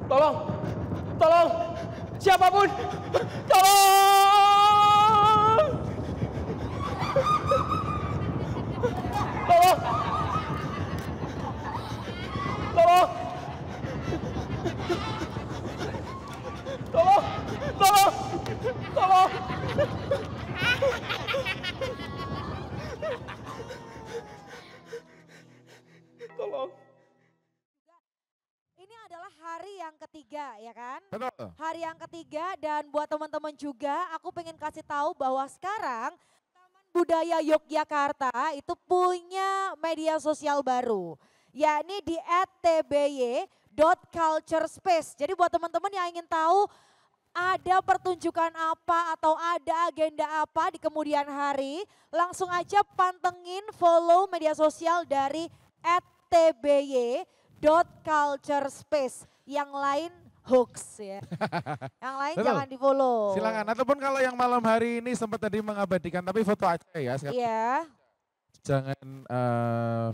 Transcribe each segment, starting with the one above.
Tolong, tolong, siapapun, tolong, tolong, tolong, tolong, tolong, tolong. Tolong. Ini adalah hari yang ketiga ya kan? Betul. Hari yang ketiga dan buat teman-teman juga aku pengen kasih tahu bahwa sekarang Taman Budaya Yogyakarta itu punya media sosial baru. Yakni di @tby.culturespace. Jadi buat teman-teman yang ingin tahu ada pertunjukan apa atau ada agenda apa di kemudian hari, langsung aja pantengin follow media sosial dari @tby.culturespace. Yang lain hoax ya. Yang lain Betul. jangan di follow. Silakan. Ataupun kalau yang malam hari ini sempat tadi mengabadikan, tapi foto aja ya. Iya. Jangan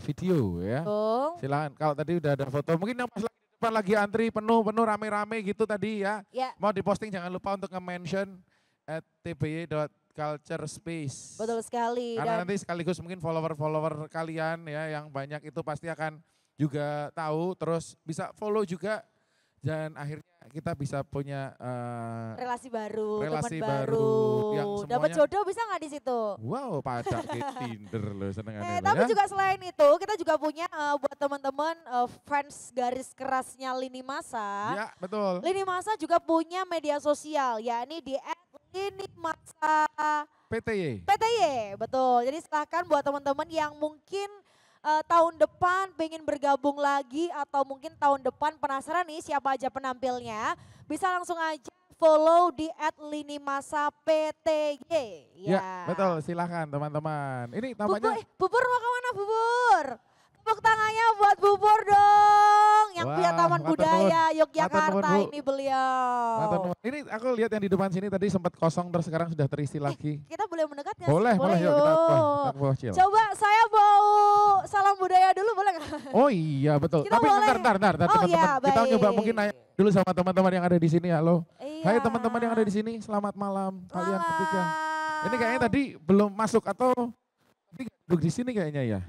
video ya. Betul. Silakan. Kalau tadi udah ada foto, mungkin yang pas lagi di depan lagi antri penuh rame-rame gitu tadi ya. Ya. Mau diposting jangan lupa untuk nge-mention @tby.culturespace. Betul sekali. Karena Dan nanti sekaligus mungkin follower-follower kalian ya yang banyak itu pasti akan juga tahu, terus bisa follow juga dan akhirnya kita bisa punya relasi baru, relasi teman baru yang Dapat semuanya- jodoh bisa nggak di situ? wow pada kayak Tinder loh seneng Tapi ya. juga selain itu kita juga punya buat teman-teman fans garis kerasnya Lini Masa. Ya betul. Lini Masa juga punya media sosial yakni di @linimasa PTY. PTY, betul. Jadi silahkan buat teman-teman yang mungkin tahun depan pengen bergabung lagi atau mungkin tahun depan penasaran nih siapa aja penampilnya, bisa langsung aja follow di @linimasa_pty. Ya betul silahkan teman-teman. Ini namanya. Bubur mau kemana Bubur? Tepuk tangannya buat Bubur dong. Yang punya Wah, Taman matur Budaya nuwun. Yogyakarta Matur nuwun, Bu. ini beliau. Matur nuwun. Ini aku lihat yang di depan sini tadi sempat kosong terus sekarang sudah terisi lagi. Kita boleh mendekat nggak Boleh, sih? boleh yuk kita buah Cil. Coba saya mau salam budaya dulu boleh nggak? Oh iya betul. Kita Tapi boleh. ntar Oh teman-teman. iya, Kita baik. nyoba mungkin nanya dulu sama teman-teman yang ada di sini. Halo. Iya. Hai teman-teman yang ada di sini. Selamat malam kalian Malam. bertiga. Ini kayaknya tadi belum masuk atau tadi duduk di sini kayaknya ya.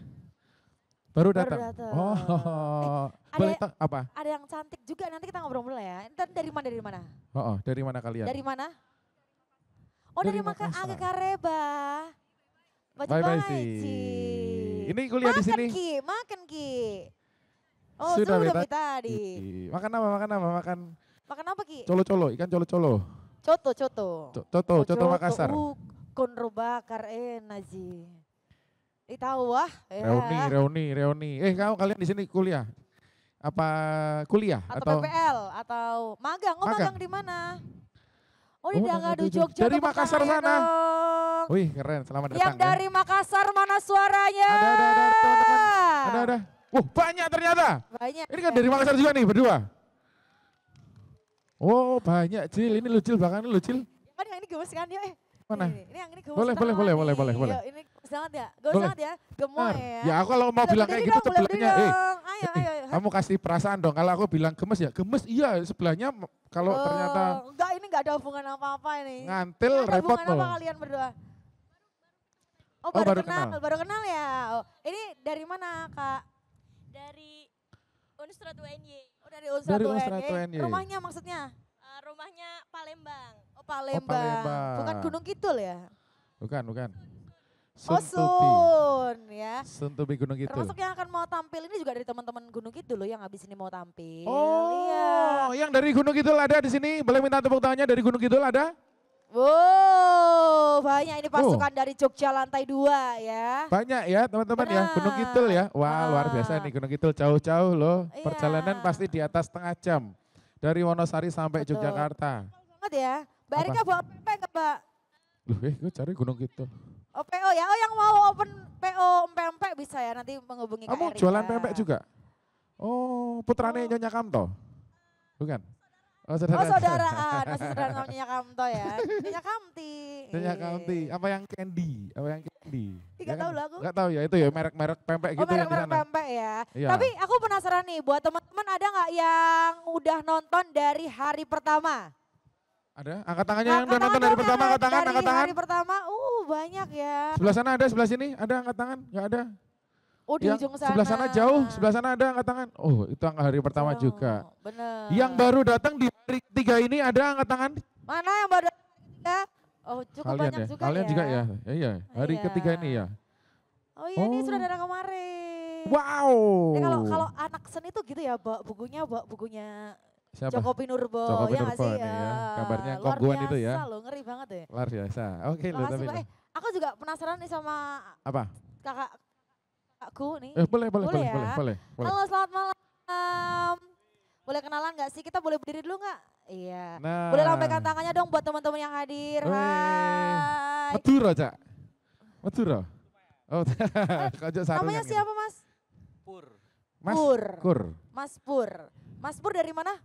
Baru datang. datang. Oh. ada- Boleh apa? Ada yang cantik juga nanti kita ngobrol-ngobrol ya. Ntar dari mana? Oh, dari mana kalian? Dari mana? Oh dari, Dari Makassar. Makassar. Agak Kareba. Bye-bye, Ci. Ini kuliah di sini. Makan Ki. Oh Sudah, sudah Beta. tadi. Makan apa? Makan Makan apa Ki? colo-colo, ikan colo-colo. Coto. Coto Makassar. Konro bakar Naji. Tahu wah. Ya. Reuni. Kalian di sini kuliah? Apa kuliah Atau PPL atau magang. Oh magang di mana? Oh di Dangadu Jogja. Dari tepuk Makassar tangannya sana. dong. Wih keren, selamat datang. Yang dari Makassar mana suaranya? Ada teman-teman. Ada. Banyak ternyata. Banyak. Ini kan dari Makassar juga nih berdua. Oh banyak Cil, ini lucil bahkan ini lucil. Kan yang ini gemes kan ya? Mana? Ini yang ini gemes. Boleh. Yuk, ini gemes banget ya. Gemes Boleh. banget ya. Gemoy ya. Ya aku kalau mau Boleh bilang berdiri kayak gitu dong, boleh sebelahnya, berdiri dong. Ayo. kamu kasih perasaan dong. Kalau aku bilang gemes ya gemes, iya sebelahnya kalau ternyata Enggak, ini enggak ada hubungan apa-apa ini. ngantil Nggak ada repot hubungan loh. apa kalian berdua? Oh, Oh, baru baru kenal ya. Oh, ini dari mana Kak? Dari Unstrat UNY. Oh dari Unsur Dari 1 Unsur 1 UNY. UNY. Rumahnya maksudnya? Rumahnya Palembang. Oh Palembang. Palembang. Bukan Gunung Kidul ya? Bukan. Oh Sun ya. Sun to be Gunung Kidul. Termasuk yang akan mau tampil ini juga dari teman-teman Gunung Kidul loh yang habis ini mau tampil. Oh, Iya. yang dari Gunung Kidul ada di sini. Boleh minta tepuk tangannya dari Gunung Kidul ada? Wow, banyak ini pasukan dari Jogja lantai 2 ya. Banyak ya teman-teman ya, Gunung Benar. Kidul ya. Wah luar biasa nih Gunung Kidul jauh-jauh loh. Iya. Perjalanan pasti di atas setengah jam. Dari Wonosari sampai Betul. Yogyakarta. Banget ya. Mbak Erika bawa PP ke Mbak? Loh gue cari Gunung Kidul. Oh PO ya, oh yang mau open PO empek-empek bisa ya nanti menghubungi Kak Kamu Erika. jualan pempek juga? Oh putrane Nyonya Kamto? Bukan? Oh saudaraan. Masih saudara namanya Kamto ya. Nyonya Kamti. Nyonya Kamti. Apa yang candy? Apa yang Candy. Nggak tahu lah aku. Nggak tahu ya, itu ya merek-merek pempek Oh gitu yang di merek-merek sana. pempek ya. Iya. Tapi aku penasaran nih buat teman-teman ada nggak yang udah nonton dari hari pertama? Ada? Angkat tangannya yang udah Angkat nonton tangan dari dong, pertama, angkat tangan, dari angkat tangan. hari pertama, banyak ya. Sebelah sana ada, sebelah sini ada angkat tangan? Nggak ada? Oh di Yang ujung sana. sebelah sana jauh, sebelah sana ada angkat tangan. Oh itu angkat hari pertama Oh, juga. Bener. Yang baru datang di hari ketiga ini ada angkat tangan? Mana yang baru datang ketiga? Oh cukup Kalian banyak ya? juga Kalian ya. juga ya? Iya, hari Iya. ketiga ini ya. Oh iya ini Oh. sudah dari kemarin. Wow. Ya, kalau anak seni tuh gitu ya, bawa bukunya Siapa? Joko Pinurbo, Joko ya nggak Pinurbo sih? nih ya. Gambarnya Luar kongguan itu ya. biasa loh, ngeri banget ya. Luar biasa. Oke loh Makasih tapi. Mbak. Aku juga penasaran nih sama Apa? kakakku nih. Boleh, Boleh ya? boleh. Halo selamat malam. Boleh kenalan nggak sih? Kita boleh berdiri dulu nggak? Iya. Nah. Boleh lambaikan tangannya dong buat teman-teman yang hadir. Wih. Hai. Madura, Cak. Madura. Oh, kojok sarungan. Namanya gitu. siapa Mas? Pur, Mas Pur. Kur. Mas Pur. Mas Pur dari mana?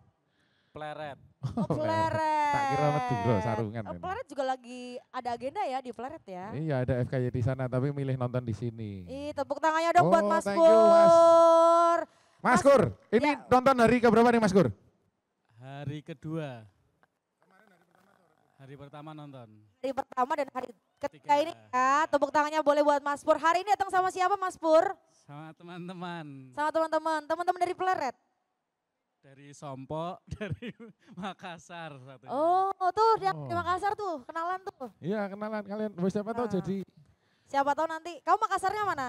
pleret. Oh, Pleret. Tak kira Madura, sarungan. Oh, Pleret juga lagi ada agenda ya di Pleret ya. Iya ada FKY di sana tapi milih nonton di sini. Ih, tepuk tangannya dong buat Oh, Mas thank you, Mas. Pur. Mas Kur, ini Ya. nonton hari keberapa nih Mas Kur? Hari kedua. Hari pertama nonton. Hari pertama dan hari ketiga Tiga. ini ya. Tepuk tangannya boleh buat Mas Pur. Hari ini datang sama siapa Mas Pur? Sama teman-teman Sama teman-teman. Teman-teman dari Pleret. dari Sompo, dari Makassar satunya. Oh, tuh yang Oh. di Makassar tuh, kenalan tuh. Iya kenalan kalian, siapa tahu Nah. jadi Siapa tahu nanti. Kamu Makassarnya mana?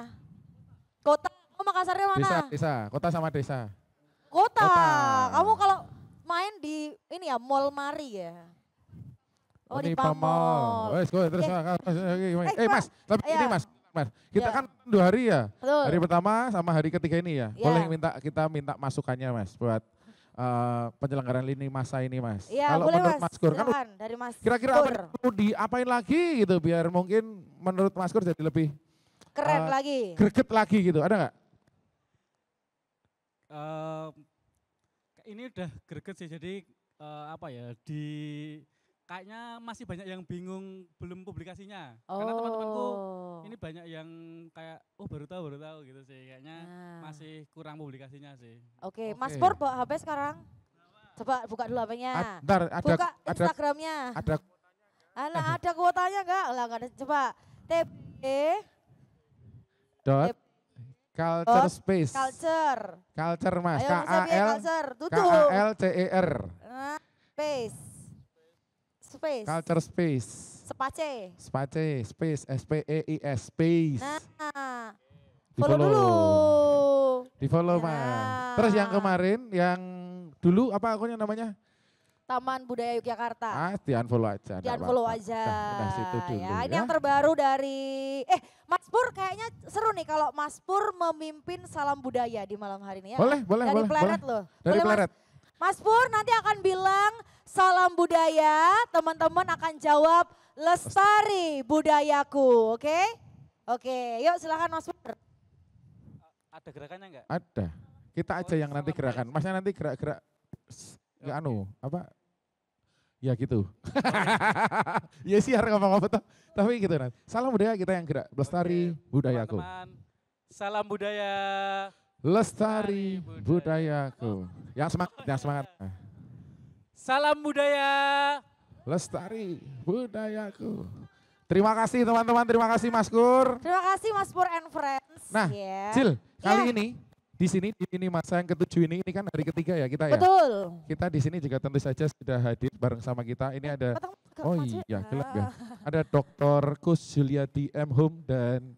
Kota. Kamu Makassarnya mana? desa, kota sama desa. Kota. Kota. Kamu kalau main di ini ya, Mall Mari ya. Oh, di Pamol. Wes, go terus. Mas, tapi Iya. ini Mas, kita Iya. kan 2 hari ya. Betul. Hari pertama sama hari ketiga ini ya. Iya. Boleh kita minta masukannya Mas buat penyelenggaraan lini masa ini Mas. Iya, Kalau boleh menurut Mas. Mas Kur kan Silakan, dari Mas kira-kira apa Pur. yang perlu diapain lagi gitu biar mungkin menurut Mas Kur jadi lebih Keren eh, lagi. greget lagi gitu. Ada nggak? Ini udah greget sih, jadi apa ya, kayaknya masih banyak yang bingung belum publikasinya. Karena teman-temanku ini banyak yang kayak, baru tahu gitu sih. Kayaknya Nah. masih kurang publikasinya sih. Oke, Mas Oke. Pur bawa HP sekarang. Coba buka dulu HP-nya. Ntar ada Buka Instagramnya. Ada kuotanya enggak? Lah enggak ada. Coba TP dot culture space. Culture. Mas. Ayo Mas Evi, Culture. Tutup. KALCER. Nah, space. Culture space. Space SPEIS space. Nah, Di follow dulu. Di follow Ya. Mas. Terus yang kemarin yang dulu apa akunnya namanya? Taman Budaya Yogyakarta. Di unfollow aja. Di unfollow aja. Udah situ dulu ya. Ini ya. yang terbaru dari Mas Pur kayaknya seru nih kalau Mas Pur memimpin salam budaya di malam hari ini ya. Boleh. Dari Pleret loh. Dari Boleh, Mas? Pleret. Mas Pur nanti akan bilang salam budaya, teman-teman akan jawab lestari budayaku, oke? Oke, yuk silakan Mas Pur. Ada gerakannya enggak? Ada. Kita aja yang nanti gerakan. Masnya nanti gerak-gerak nggak apa? Ya gitu. Ya siar ngomong apa tuh. Tapi gitu nanti. Salam budaya kita yang gerak. Lestari budayaku. Teman-teman, salam budaya. Lestari budayaku. Yang semangat. Salam budaya. Lestari budayaku. Terima kasih teman-teman, terima kasih Mas Kur. Terima kasih Mas Pur and Friends. Nah, ya. Cil, kali Ya. ini di sini masa yang ke-7 ini kan hari ketiga ya kita ya. Betul. Kita di sini juga tentu saja sudah hadir bareng sama kita. Ini ada iya gelap ya. Ada Dr. Kus Juliati M. Hum dan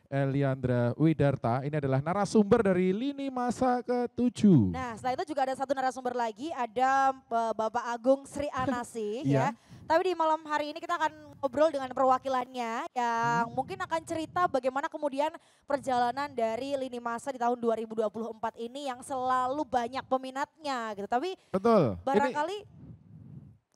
Eliandra Widarta. Ini adalah narasumber dari lini masa ke-7. Nah, setelah itu juga ada satu narasumber lagi, ada Bapak Agung Sri Anasi ya. Iya. Tapi di malam hari ini kita akan ngobrol dengan perwakilannya yang mungkin akan cerita bagaimana kemudian perjalanan dari lini masa di tahun 2024 ini yang selalu banyak peminatnya gitu. Tapi Betul. barangkali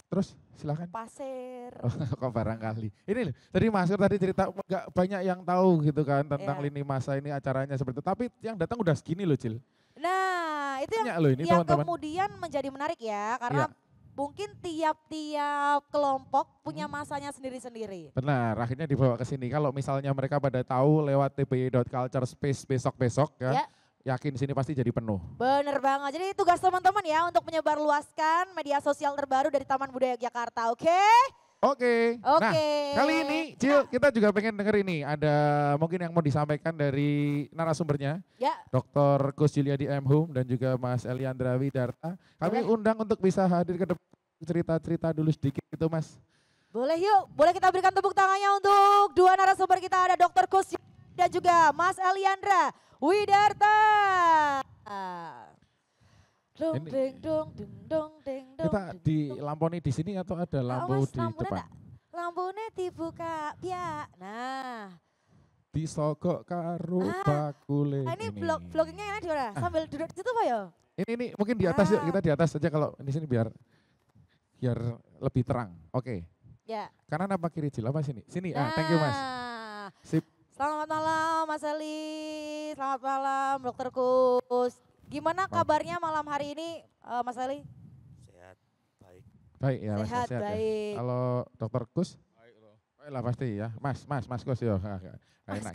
Terus silakan. pasir. Kok barangkali. Ini loh, tadi Mas Kur tadi cerita nggak banyak yang tahu gitu kan tentang Iya. lini masa ini acaranya seperti itu. Tapi yang datang udah segini loh Cil. Nah, itu Banyak loh ini yang teman-teman. kemudian menjadi menarik ya karena Iya. mungkin tiap-tiap kelompok punya masanya sendiri-sendiri. Benar, akhirnya dibawa ke sini. Kalau misalnya mereka pada tahu lewat tby.culture space besok-besok ya, yakin sini pasti jadi penuh. Bener banget, jadi tugas teman-teman ya untuk menyebarluaskan media sosial terbaru dari Taman Budaya Yogyakarta, oke? Oke. Nah, Oke. kali ini Cil, kita juga pengen denger ini. Ada mungkin yang mau disampaikan dari narasumbernya. Ya. Dr. Kus Juliadi M. Hum dan juga Mas Eliandra Widarta. Kami undang untuk bisa hadir ke depan cerita-cerita dulu sedikit gitu Mas. Boleh yuk, boleh kita berikan tepuk tangannya untuk dua narasumber kita. Ada Dr. Kus dan juga Mas Eliandra Widarta. Dong, deng, dong, deng, dong, deng, dong. Kita dilamponi di sini atau ada lampu di depan? Lampunya dibuka, ya. Nah. Disogok karo bakule. Ini vlogingnya enak di mana? Sambil duduk di situ Pak ya? Ini mungkin di atas yuk, kita di atas saja kalau di sini biar lebih terang. Oke. Ya. Kanan apa kiri Cil? Apa sini? Sini, thank you Mas. Sip. Selamat malam Mas Eli, selamat malam Dr. Kus. Gimana kabarnya malam hari ini Mas Eli? Sehat, baik. Baik ya Mas, sehat, sehat baik. Ya. Halo Dr. Kus? Baik loh. Baiklah pasti ya, Mas Kus ya. Mas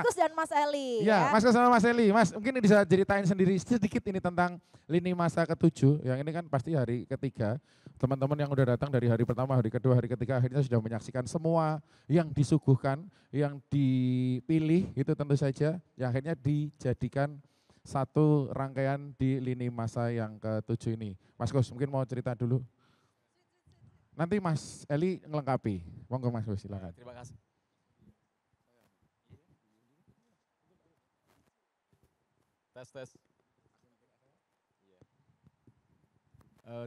Kus dan Mas Eli. Ya, Mas Kus sama Mas Eli. Mas mungkin bisa ceritain sendiri sedikit ini tentang lini masa ke-7. Yang ini kan pasti hari ketiga. Teman-teman yang udah datang dari hari pertama, hari kedua, hari ketiga akhirnya sudah menyaksikan semua yang disuguhkan, yang dipilih itu tentu saja. Yang akhirnya dijadikan satu rangkaian di lini masa yang ke-7 ini. Mas Kus mungkin mau cerita dulu. Nanti Mas Eli ngelengkapi. Monggo Mas Kus silakan. Terima kasih. Tes.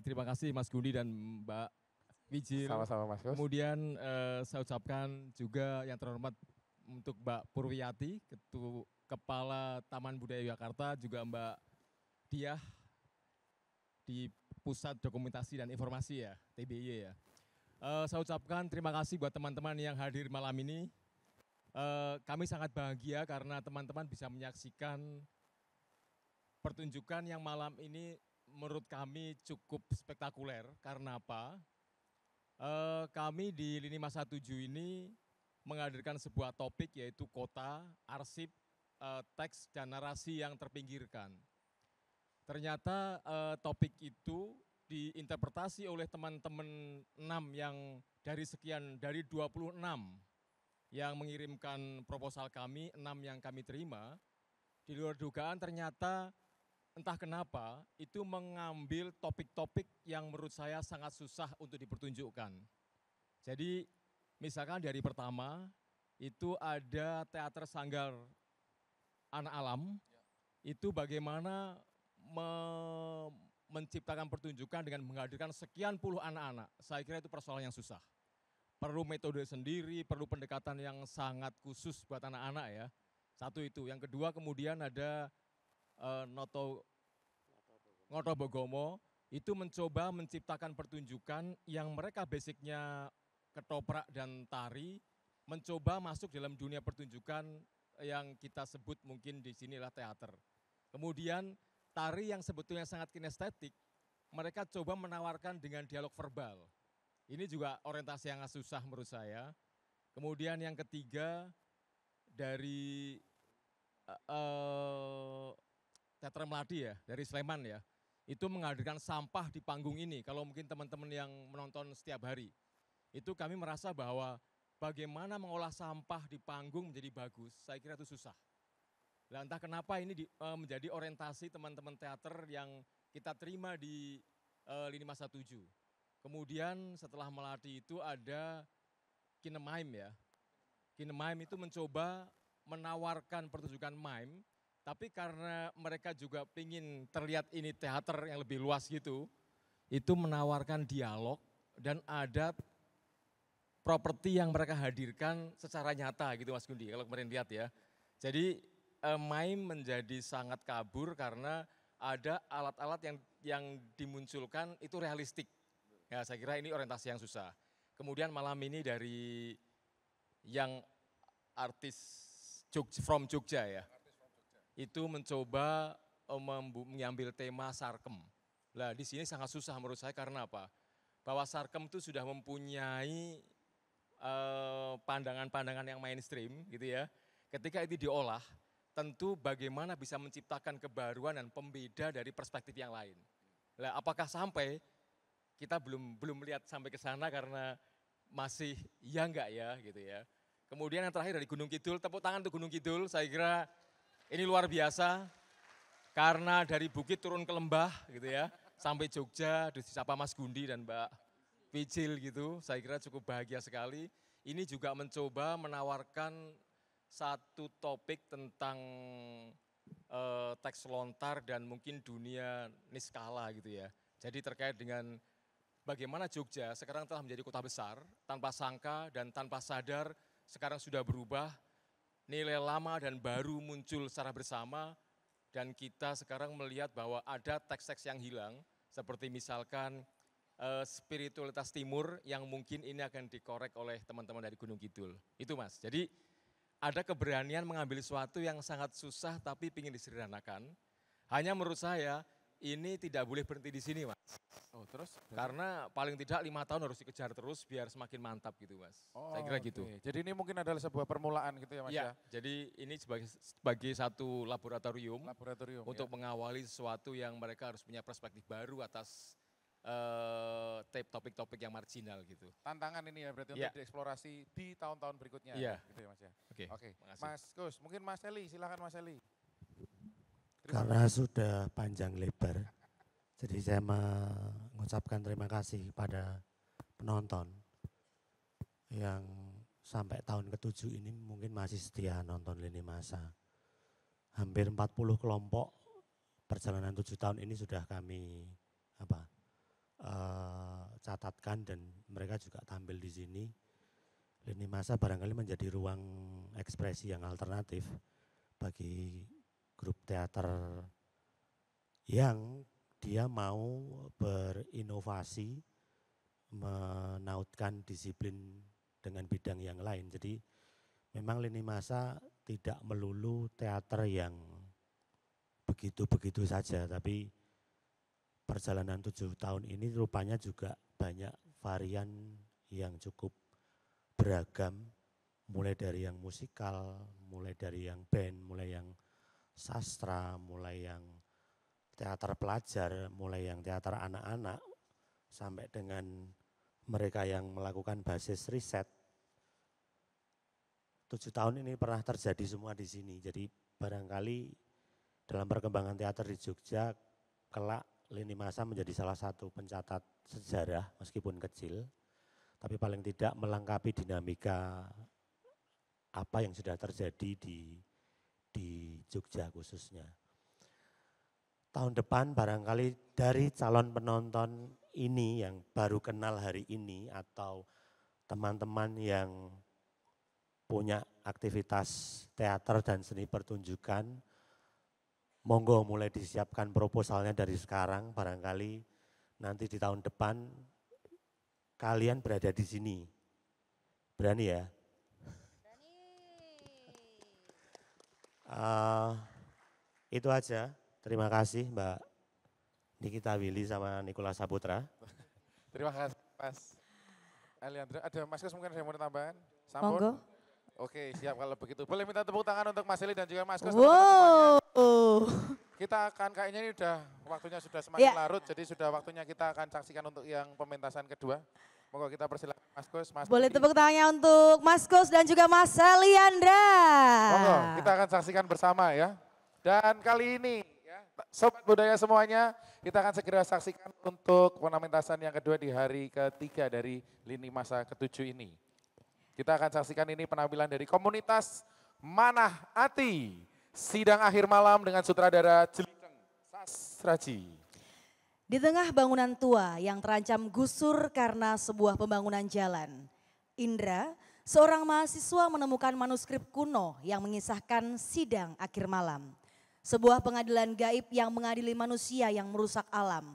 Terima kasih Mas Gundi dan Mbak Wijil. Sama-sama Mas Kus. Kemudian saya ucapkan juga yang terhormat untuk Mbak Purwiyati, Kepala Taman Budaya Yogyakarta, juga Mbak Diah di Pusat Dokumentasi dan Informasi ya, TBY ya. Saya ucapkan terima kasih buat teman-teman yang hadir malam ini. Kami sangat bahagia karena teman-teman bisa menyaksikan pertunjukan yang malam ini menurut kami cukup spektakuler. Karena apa? Kami di lini masa 7 ini menghadirkan sebuah topik yaitu kota, arsip, teks dan narasi yang terpinggirkan. Ternyata topik itu diinterpretasi oleh teman-teman 6 yang dari 26 yang mengirimkan proposal kami, 6 yang kami terima. Di luar dugaan ternyata entah kenapa itu mengambil topik-topik yang menurut saya sangat susah untuk dipertunjukkan. Jadi misalkan dari pertama itu ada teater sanggar anak alam, itu bagaimana menciptakan pertunjukan dengan menghadirkan sekian puluh anak-anak. Saya kira itu persoalan yang susah. Perlu metode sendiri, perlu pendekatan yang sangat khusus buat anak-anak ya. Satu itu. Yang kedua kemudian ada Ngoto Bogomo, itu mencoba menciptakan pertunjukan yang mereka basicnya ketoprak dan tari, mencoba masuk dalam dunia pertunjukan yang kita sebut mungkin di sinilah teater. Kemudian tari yang sebetulnya sangat kinestetik, mereka coba menawarkan dengan dialog verbal. Ini juga orientasi yang susah menurut saya. Kemudian yang ketiga dari Teater Melati ya, dari Sleman ya, itu menghadirkan sampah di panggung ini. Kalau mungkin teman-teman yang menonton setiap hari, itu kami merasa bahwa bagaimana mengolah sampah di panggung menjadi bagus, saya kira itu susah. Nah, entah kenapa ini menjadi orientasi teman-teman teater yang kita terima di lini masa 7. Kemudian setelah Melati itu ada Kinemaim ya. Kinemaim itu mencoba menawarkan pertunjukan mime, tapi karena mereka juga ingin terlihat ini teater yang lebih luas gitu, itu menawarkan dialog dan ada properti yang mereka hadirkan secara nyata gitu Mas Gundi, kalau kemarin lihat ya. Jadi mime menjadi sangat kabur karena ada alat-alat yang dimunculkan itu realistik. Ya saya kira ini orientasi yang susah. Kemudian malam ini dari yang artis from Jogja ya, itu mencoba mengambil tema sarkem. Nah di sini sangat susah menurut saya karena apa? bahwa Sarkem itu sudah mempunyai pandangan-pandangan yang mainstream gitu ya. Ketika itu diolah, tentu bagaimana bisa menciptakan kebaruan dan pembeda dari perspektif yang lain. Nah, apakah sampai kita belum melihat sampai ke sana karena masih ya enggak ya gitu ya. Kemudian yang terakhir dari Gunung Kidul, tepuk tangan untuk Gunung Kidul, saya kira ini luar biasa. Karena dari bukit turun ke lembah gitu ya, sampai Jogja, disapa Mas Gundi dan Mbak Picil gitu, saya kira cukup bahagia sekali. Ini juga mencoba menawarkan satu topik tentang teks lontar dan mungkin dunia niskala gitu ya. Jadi terkait dengan bagaimana Jogja sekarang telah menjadi kota besar, tanpa sangka dan tanpa sadar sekarang sudah berubah, nilai lama dan baru muncul secara bersama, dan kita sekarang melihat bahwa ada teks-teks yang hilang, seperti misalkan spiritualitas timur yang mungkin ini akan dikorek oleh teman-teman dari Gunung Kidul. Itu Mas, jadi ada keberanian mengambil sesuatu yang sangat susah tapi ingin disederhanakan. Hanya menurut saya ini tidak boleh berhenti di sini Mas. Oh terus? Karena paling tidak 5 tahun harus dikejar terus biar semakin mantap gitu Mas. Oh, saya kira gitu. Jadi ini mungkin adalah sebuah permulaan gitu ya Mas ya? Jadi ini sebagai satu laboratorium untuk mengawali sesuatu yang mereka harus punya perspektif baru atas topik-topik yang marginal gitu. Tantangan ini ya berarti untuk dieksplorasi di tahun-tahun berikutnya. Gitu ya Mas ya? Oke. Mas Gus, mungkin Mas Eli, silakan Mas Eli. Karena sudah panjang lebar, jadi saya mengucapkan terima kasih pada penonton yang sampai tahun ke-7 ini mungkin masih setia nonton Lini Masa. Hampir 40 kelompok perjalanan 7 tahun ini sudah kami catatkan dan mereka juga tampil di sini. Lini Masa barangkali menjadi ruang ekspresi yang alternatif bagi grup teater yang dia mau berinovasi, menautkan disiplin dengan bidang yang lain. Jadi memang Lini Masa tidak melulu teater yang begitu-begitu saja, tapi perjalanan 7 tahun ini rupanya juga banyak varian yang cukup beragam, mulai dari yang musikal, mulai dari yang band, mulai yang sastra, mulai yang teater pelajar, mulai yang teater anak-anak, sampai dengan mereka yang melakukan basis riset. 7 tahun ini pernah terjadi semua di sini, jadi barangkali dalam perkembangan teater di Jogja, kelak Lini Masa menjadi salah satu pencatat sejarah meskipun kecil, tapi paling tidak melengkapi dinamika apa yang sudah terjadi di Jogja khususnya. Tahun depan barangkali dari calon penonton ini yang baru kenal hari ini atau teman-teman yang punya aktivitas teater dan seni pertunjukan, monggo mulai disiapkan proposalnya dari sekarang, barangkali nanti di tahun depan kalian berada di sini. Berani ya? Itu aja. Terima kasih Mbak Nikita Willy sama Nikola Saputra. Terima kasih Mas Eliandra. Ada Mas Gus mungkin ada yang mau tambahan? Monggo. Oke siap kalau begitu. Boleh minta tepuk tangan untuk Mas Eli dan juga Mas Gus. Wow. Kita akan kayaknya ini waktunya sudah semakin larut, jadi sudah waktunya kita akan saksikan untuk yang pementasan kedua. Monggo kita persilakan Mas Gus. Boleh tepuk tangannya untuk Mas Gus dan juga Mas Eliandra. Monggo kita akan saksikan bersama ya. Dan kali ini ya, Sobat Budaya semuanya, kita akan segera saksikan untuk pementasan yang kedua di hari ketiga dari Lini Masa ke-7 ini. Kita akan saksikan ini penampilan dari komunitas Manah Ati, sidang akhir malam dengan sutradara Jeliteng Sasraji. Di tengah bangunan tua yang terancam gusur karena sebuah pembangunan jalan, Indra, seorang mahasiswa menemukan manuskrip kuno yang mengisahkan sidang akhir malam. Sebuah pengadilan gaib yang mengadili manusia yang merusak alam.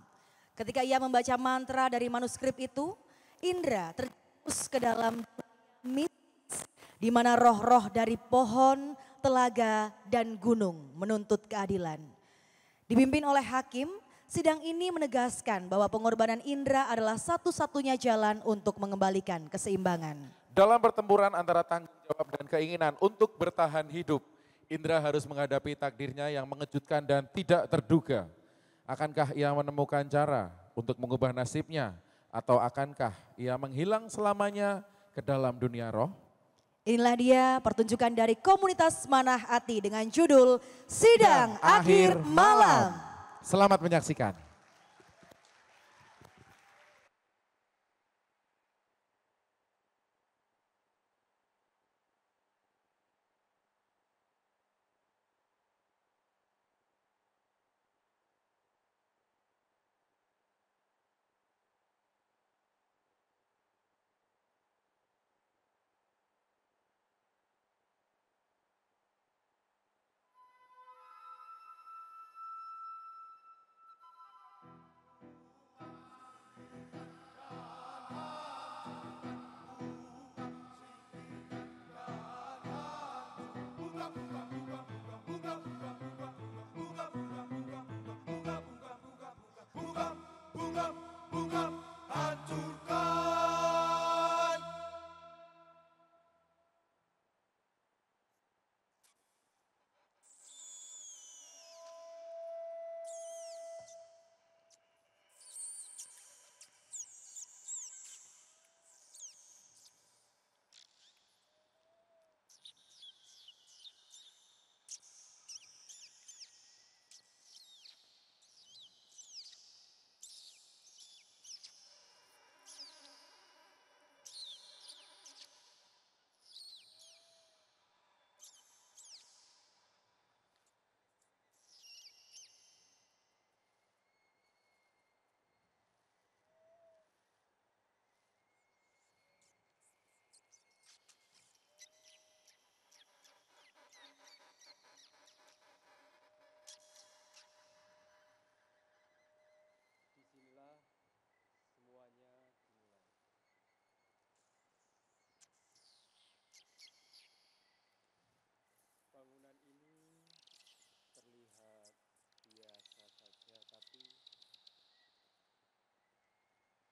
Ketika ia membaca mantra dari manuskrip itu, Indra terjerumus ke dalam mistis di mana roh-roh dari pohon, telaga, dan gunung menuntut keadilan. Dipimpin oleh hakim, sidang ini menegaskan bahwa pengorbanan indera adalah satu-satunya jalan untuk mengembalikan keseimbangan. Dalam pertempuran antara tanggung jawab dan keinginan untuk bertahan hidup, Indra harus menghadapi takdirnya yang mengejutkan dan tidak terduga. Akankah ia menemukan cara untuk mengubah nasibnya atau akankah ia menghilang selamanya ke dalam dunia roh? Inilah dia pertunjukan dari komunitas Manah Ati dengan judul Sidang Akhir Malam. Selamat menyaksikan.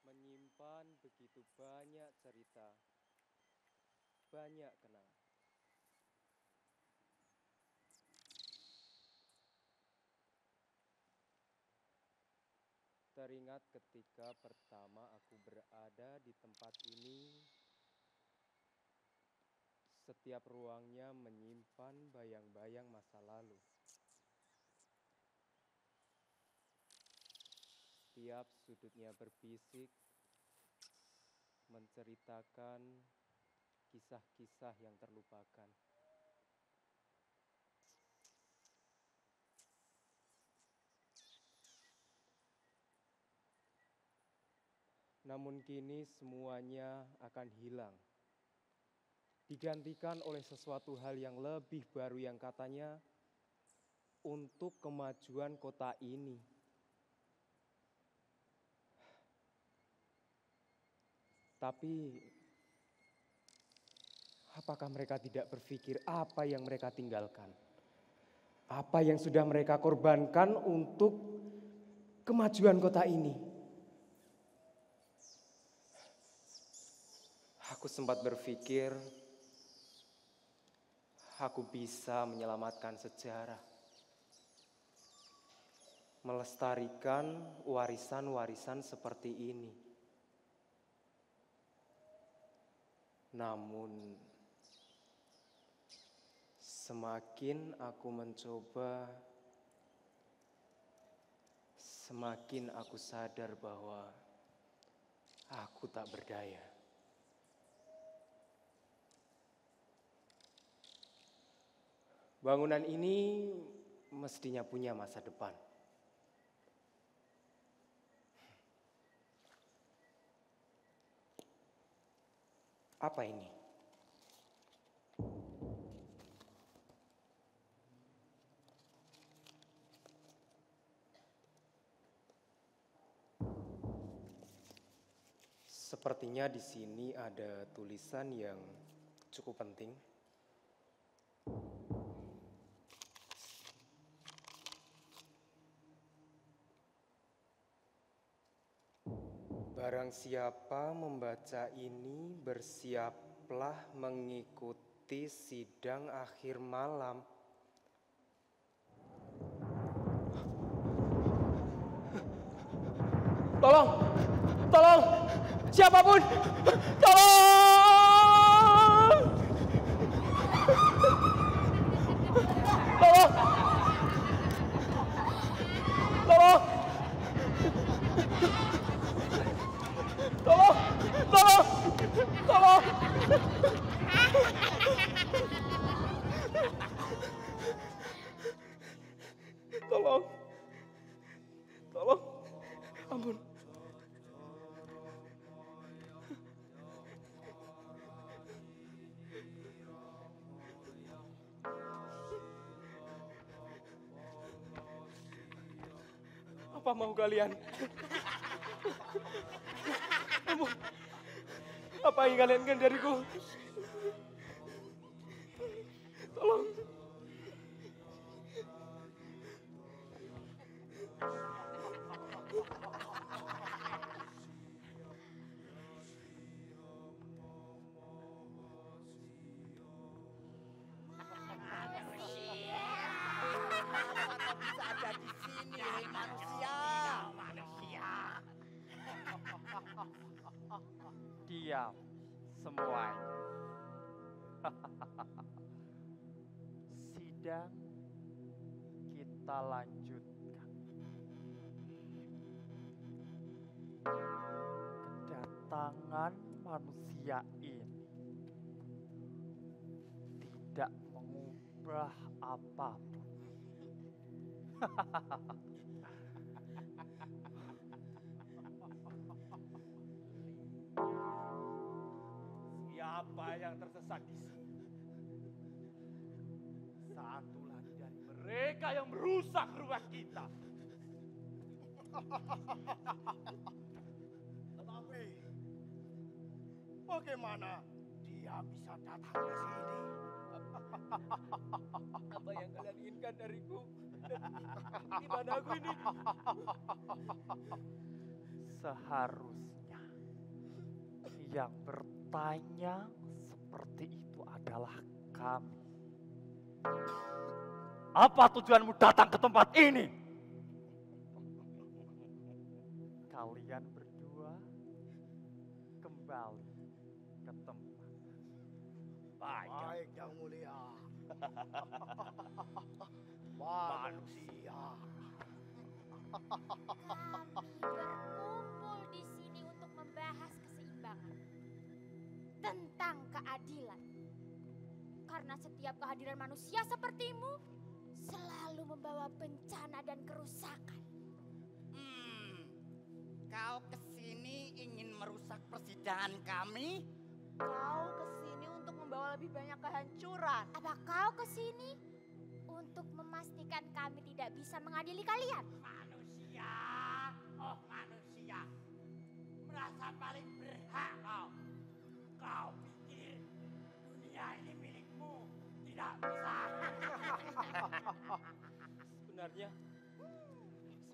Menyimpan begitu banyak cerita, banyak kenangan. Teringat ketika pertama aku berada di tempat ini, setiap ruangnya menyimpan bayang-bayang masa lalu. Tiap sudutnya berbisik, menceritakan kisah-kisah yang terlupakan. Namun kini semuanya akan hilang, digantikan oleh sesuatu hal yang lebih baru yang katanya untuk kemajuan kota ini. Tapi, apakah mereka tidak berpikir apa yang mereka tinggalkan? Apa yang sudah mereka korbankan untuk kemajuan kota ini? Aku sempat berpikir, aku bisa menyelamatkan sejarah. Melestarikan warisan-warisan seperti ini. Namun, semakin aku mencoba, semakin aku sadar bahwa aku tak berdaya. Bangunan ini mestinya punya masa depan. Apa ini? Sepertinya di sini ada tulisan yang cukup penting. Barang siapa membaca ini bersiaplah mengikuti sidang akhir malam. Tolong, tolong, siapapun, tolong, tolong, tolong, tolong, tolong, tolong, tolong, tolong, ampun. Apa mau kalian? Apa yang kalian inginkan dariku? Tolong. Bisa ada di sini, hei manusia. Diam semuanya. Sidang kita lanjutkan. Kedatangan manusia ini tidak mengubah apapun. Siapa yang tersesat di sini? Satu lagi dari mereka yang merusak rumah kita. Tetapi bagaimana dia bisa datang ke sini? Apa yang kalian inginkan dariku? Di mana aku ini? Seharusnya yang bertanya seperti itu adalah kami. Apa tujuanmu datang ke tempat ini? Kalian berdua kembali ke tempat. Baik, Yang Mulia. Manusia. Kami berkumpul di sini untuk membahas keseimbangan tentang keadilan. Karena setiap kehadiran manusia sepertimu selalu membawa bencana dan kerusakan. Kau kesini ingin merusak persidangan kami? Kau kesini untuk membawa lebih banyak kehancuran. Apa kau kesini untuk memastikan kami tidak bisa mengadili kalian? Manusia, oh manusia, merasa paling berhak kau. Kau pikir dunia ini milikmu, tidak bisa.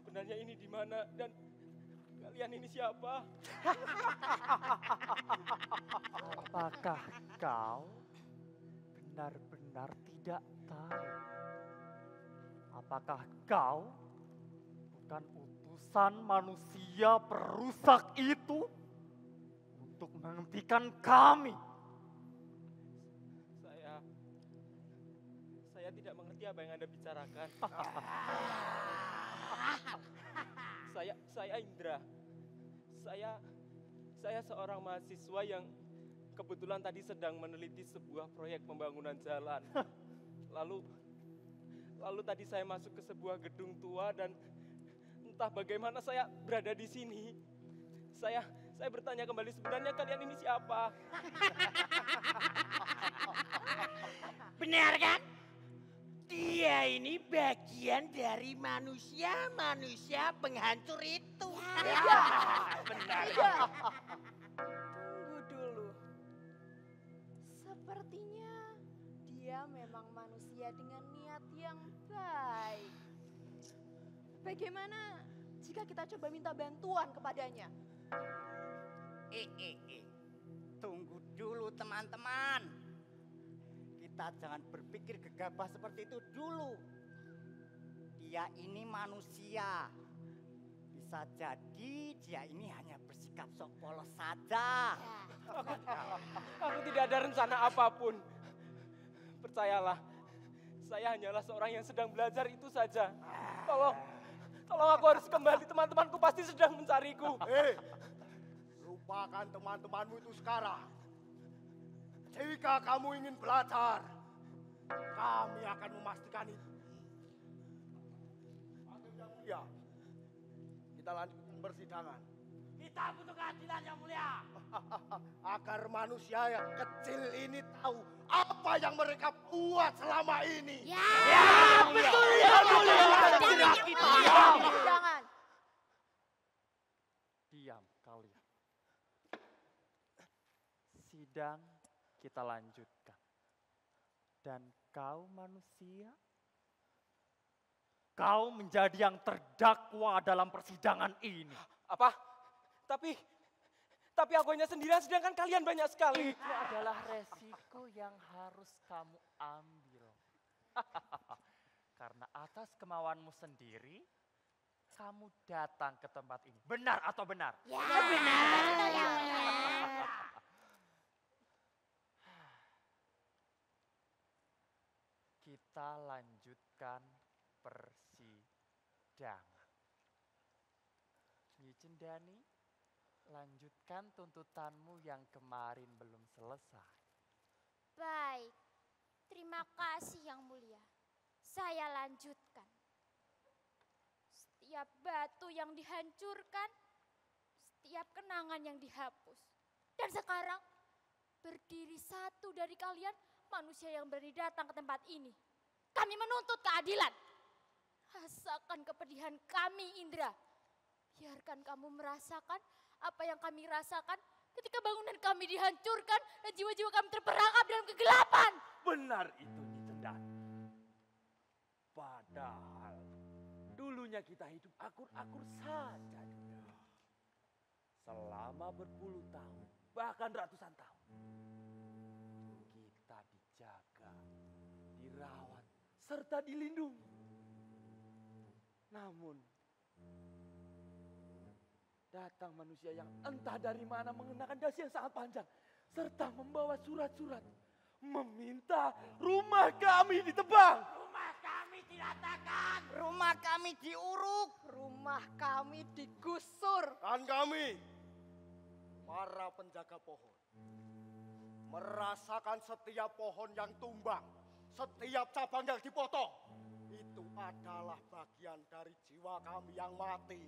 Sebenarnya ini di mana dan kalian ini siapa? Apakah kau benar-benar tidak tahu? Apakah kau bukan utusan manusia perusak itu untuk menghentikan kami? Saya tidak mengerti apa yang Anda bicarakan. Saya Indra. Saya seorang mahasiswa yang kebetulan tadi sedang meneliti sebuah proyek pembangunan jalan. Lalu tadi saya masuk ke sebuah gedung tua dan entah bagaimana saya berada di sini. Saya bertanya kembali, sebenarnya kalian ini siapa? Benar kan? Dia ini bagian dari manusia penghancur itu. Ya. Benar. Ya. Tunggu dulu. Sepertinya dia memang manusia dengan niat yang baik. Bagaimana jika kita coba minta bantuan kepadanya? Tunggu dulu teman-teman. Kita jangan berpikir gegabah seperti itu dulu. Dia ini manusia. Bisa jadi dia ini hanya bersikap sok polos saja. Aku tidak ada rencana apapun. Percayalah, saya hanyalah seorang yang sedang belajar itu saja. Tolong aku harus kembali, teman-temanku pasti sedang mencariku. Lupakan teman-temanmu itu sekarang. Jika kamu ingin belajar, kami akan memastikan itu. Hakim yang mulia, kita lanjutkan persidangan. Kita butuh keadilan yang mulia. Agar manusia yang kecil ini tahu apa yang mereka buat selama ini. Betul ya mulia. Jangan. Diam kalian. Sidang kita lanjutkan. Dan kau manusia, kau menjadi yang terdakwa dalam persidangan ini. Apa? Tapi aku hanya sendirian sedangkan kalian banyak sekali. Itu adalah resiko yang harus kamu ambil. Karena atas kemauanmu sendiri, kamu datang ke tempat ini. Benar atau benar? Ya, benar. Kita lanjutkan persidangan. Nyi Cendani, lanjutkan tuntutanmu yang kemarin belum selesai. Baik, terima kasih Yang Mulia. Saya lanjutkan. Setiap batu yang dihancurkan, setiap kenangan yang dihapus. Dan sekarang, berdiri satu dari kalian, manusia yang berani datang ke tempat ini. Kami menuntut keadilan. Rasakan kepedihan kami, Indra. Biarkan kamu merasakan apa yang kami rasakan ketika bangunan kami dihancurkan dan jiwa-jiwa kami terperangkap dalam kegelapan. Benar itu, Nyi Cendani. Padahal dulunya kita hidup akur-akur saja. Selama berpuluh tahun, bahkan ratusan tahun. Kita dijaga, dirawat, serta dilindungi. Namun, datang manusia yang entah dari mana mengenakan dasi yang sangat panjang. Serta membawa surat-surat. Meminta rumah kami ditebang. Rumah kami diratakan. Rumah kami diuruk. Rumah kami digusur. Dan kami, para penjaga pohon, merasakan setiap pohon yang tumbang, setiap cabang yang dipotong, itu adalah bagian dari jiwa kami yang mati.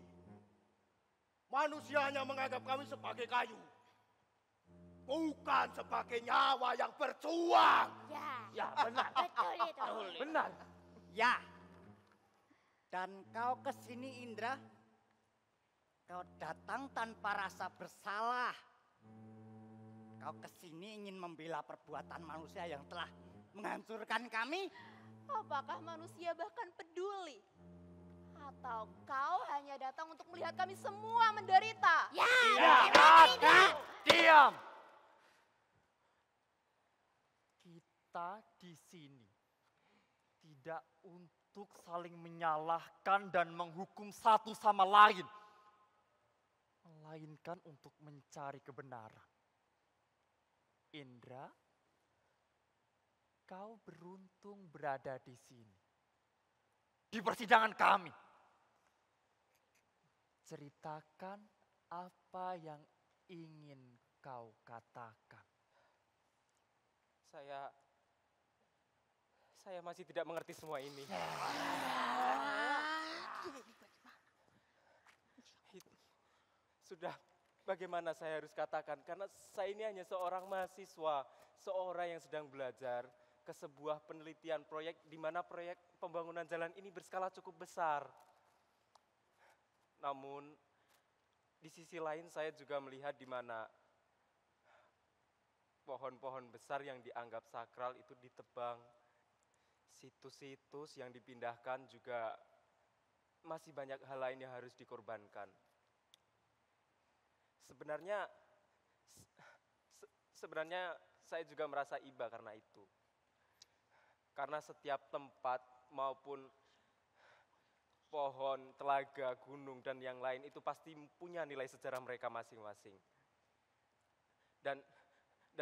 Manusia hanya menganggap kami sebagai kayu, bukan sebagai nyawa yang berjuang. Ya, benar. Betul itu. Benar. Ya. Dan kau kesini Indra, kau datang tanpa rasa bersalah. Kau kesini ingin membela perbuatan manusia yang telah menghancurkan kami. Apakah manusia bahkan peduli? Atau kau hanya datang untuk melihat kami semua menderita? Diam. Kita di sini tidak untuk saling menyalahkan dan menghukum satu sama lain. Melainkan untuk mencari kebenaran. Indra, kau beruntung berada di sini. Di persidangan kami. Ceritakan apa yang ingin kau katakan. Saya masih tidak mengerti semua ini. Sudah, bagaimana saya harus katakan? Karena saya ini hanya seorang mahasiswa, seorang yang sedang belajar ke sebuah penelitian proyek di mana proyek pembangunan jalan ini berskala cukup besar. Namun, di sisi lain saya juga melihat di mana pohon-pohon besar yang dianggap sakral itu ditebang. Situs-situs yang dipindahkan juga masih banyak hal lain yang harus dikorbankan. Sebenarnya sebenarnya saya juga merasa iba karena itu. Karena setiap tempat maupun pohon, telaga, gunung, dan yang lain itu pasti punya nilai sejarah mereka masing-masing. Dan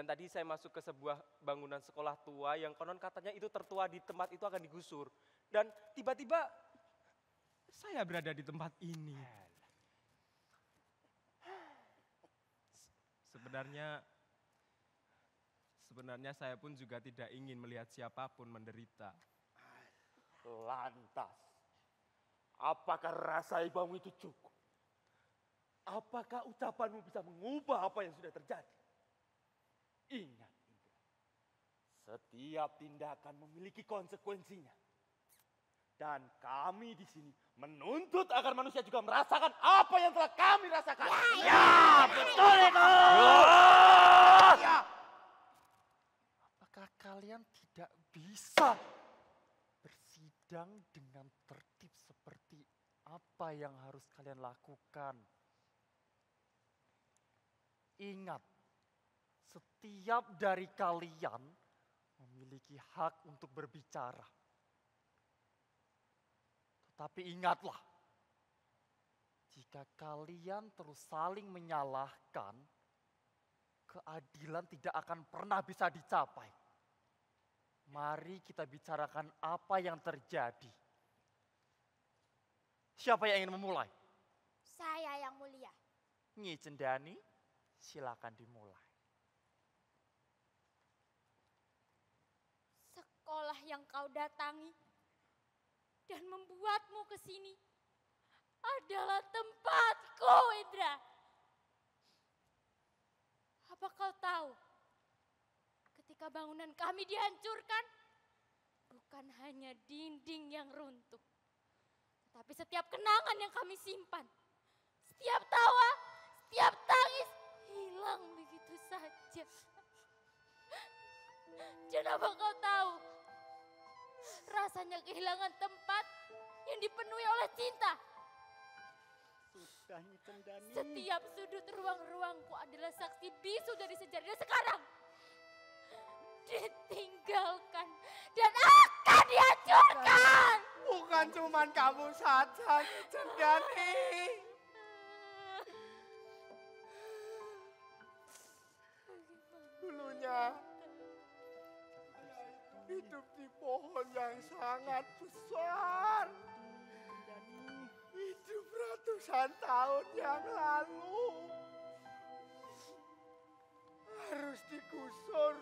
tadi saya masuk ke sebuah bangunan sekolah tua yang konon katanya itu tertua di tempat itu akan digusur. Dan tiba-tiba saya berada di tempat ini. Sebenarnya saya pun juga tidak ingin melihat siapapun menderita. Lantas, apakah rasa ibamu itu cukup? Apakah ucapanmu bisa mengubah apa yang sudah terjadi? Ingat, setiap tindakan memiliki konsekuensinya. Dan kami di sini menuntut agar manusia juga merasakan apa yang telah kami rasakan. Ya, betul itu. Ya. Apakah kalian tidak bisa bersidang dengan tertib seperti apa yang harus kalian lakukan? Ingat, setiap dari kalian memiliki hak untuk berbicara. Tetapi ingatlah, jika kalian terus saling menyalahkan, keadilan tidak akan pernah bisa dicapai. Mari kita bicarakan apa yang terjadi. Siapa yang ingin memulai? Saya yang mulia. Nyi Cendani, silakan dimulai. Sekolah yang kau datangi dan membuatmu ke sini adalah tempatku, Indra. Apa kau tahu, ketika bangunan kami dihancurkan, bukan hanya dinding yang runtuh, tetapi setiap kenangan yang kami simpan, setiap tawa, setiap tangis, hilang begitu saja. Dan apa kau tahu, rasanya kehilangan tempat yang dipenuhi oleh cinta. Sudah, Nyi Cendani. Setiap sudut ruang-ruangku adalah saksi bisu dari sejarah. Dan sekarang ditinggalkan dan akan dihancurkan. Bukan cuma kamu saja, Nyi Cendani. Dulunya hidup di pohon yang sangat besar. Hidup ratusan tahun yang lalu. Harus digusur.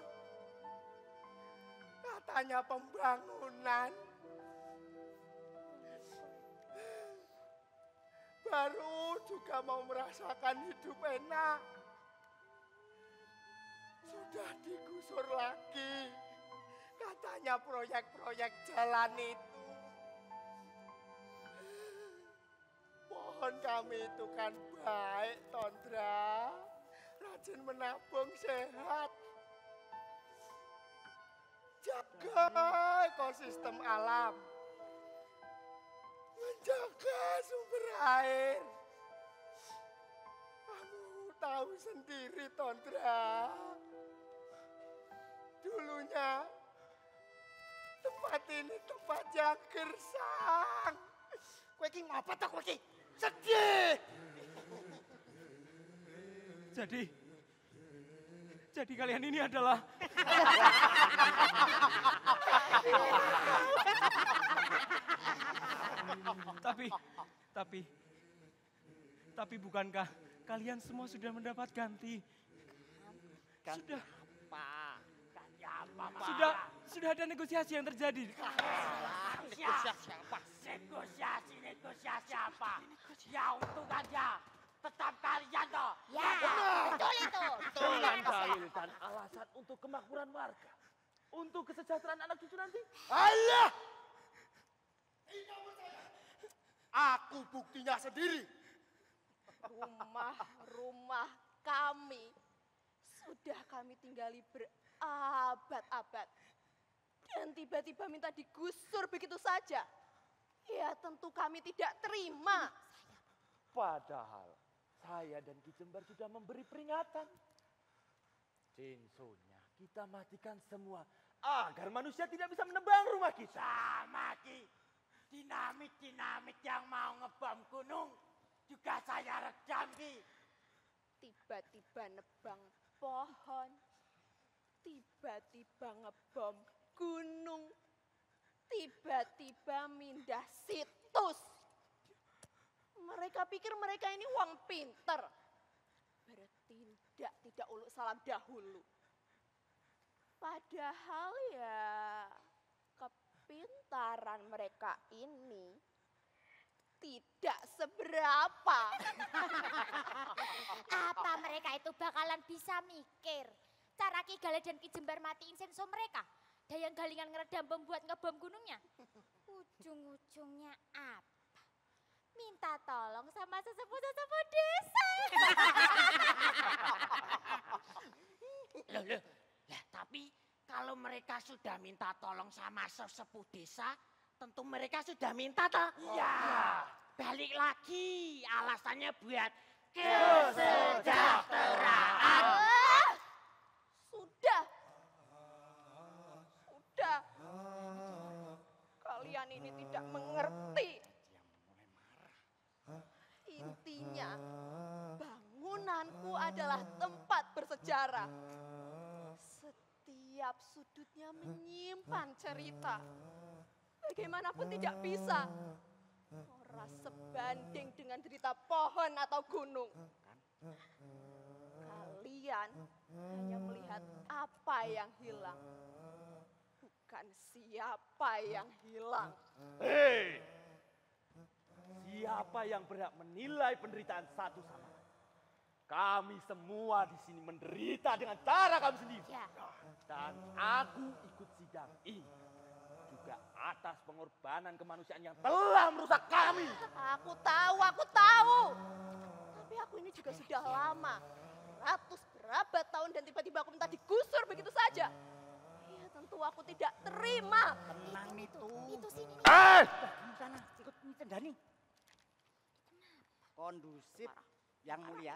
Katanya pembangunan. Baru juga mau merasakan hidup enak. Sudah digusur lagi. Katanya proyek-proyek jalan itu. Pohon kami itu kan baik, Tondra. Rajin menabung sehat. Jaga ekosistem alam. Menjaga sumber air. Kamu tahu sendiri, Tondra. Dulunya tempat ini tempat yang gersang. Kowe iki ngapa ta kowe iki? Sedih. Jadi kalian ini adalah tapi bukankah kalian semua sudah mendapat ganti? Sudah. Ganti apa, Pak? Sudah ada negosiasi yang terjadi. Negosiasi apa? Negosiasi apa? Ya untung aja. Tetap kalian toh. Ya, betul itu. Dengan dalil dan alasan untuk kemakmuran warga. Untuk kesejahteraan anak cucu nanti. Allah! Aku buktinya sendiri. Rumah-rumah kami sudah kami tinggali berabad-abad. Dan tiba-tiba minta digusur begitu saja. Ya tentu kami tidak terima. Padahal saya dan Ki Jembar sudah memberi peringatan. Cinsonya kita matikan semua agar manusia tidak bisa menebang rumah kita. Sama Ki, dinamit yang mau ngebom gunung juga saya redam Ki. Tiba-tiba nebang pohon, tiba-tiba ngebom gunung, tiba-tiba mindah situs. Mereka pikir mereka ini wong pinter. Bertindak tidak uluk salam dahulu. Padahal ya kepintaran mereka ini tidak seberapa. Apa mereka itu bakalan bisa mikir cara Ki Gale dan Ki Jembar matiin senso mereka? Dayang galingan ngeredam bom buat ngebom gunungnya. Ujung-ujungnya apa? Minta tolong sama sesepuh-sesepuh desa. Loh, lah tapi kalau mereka sudah minta tolong sama sesepuh desa, tentu mereka sudah minta toh. Iya. Balik lagi alasannya buat kesejahteraan. Sudah. Kalian ini tidak mengerti. Intinya, bangunanku adalah tempat bersejarah. Setiap sudutnya menyimpan cerita. Bagaimanapun tidak bisa. Ora sebanding dengan cerita pohon atau gunung. Kalian hanya melihat apa yang hilang. Bukan siapa yang hilang. Hei! Siapa yang berhak menilai penderitaan satu sama lain? Kami semua di sini menderita dengan cara kami sendiri. Dan aku ikut sidang ini juga atas pengorbanan kemanusiaan yang telah merusak kami. Aku tahu. Tapi aku ini juga sudah lama. Ratus berabad tahun dan tiba-tiba aku minta digusur begitu saja. Ya tentu aku tidak terima. Tenang itu. Itu sini. Sana, ikut Dani. Kondusif yang mulia.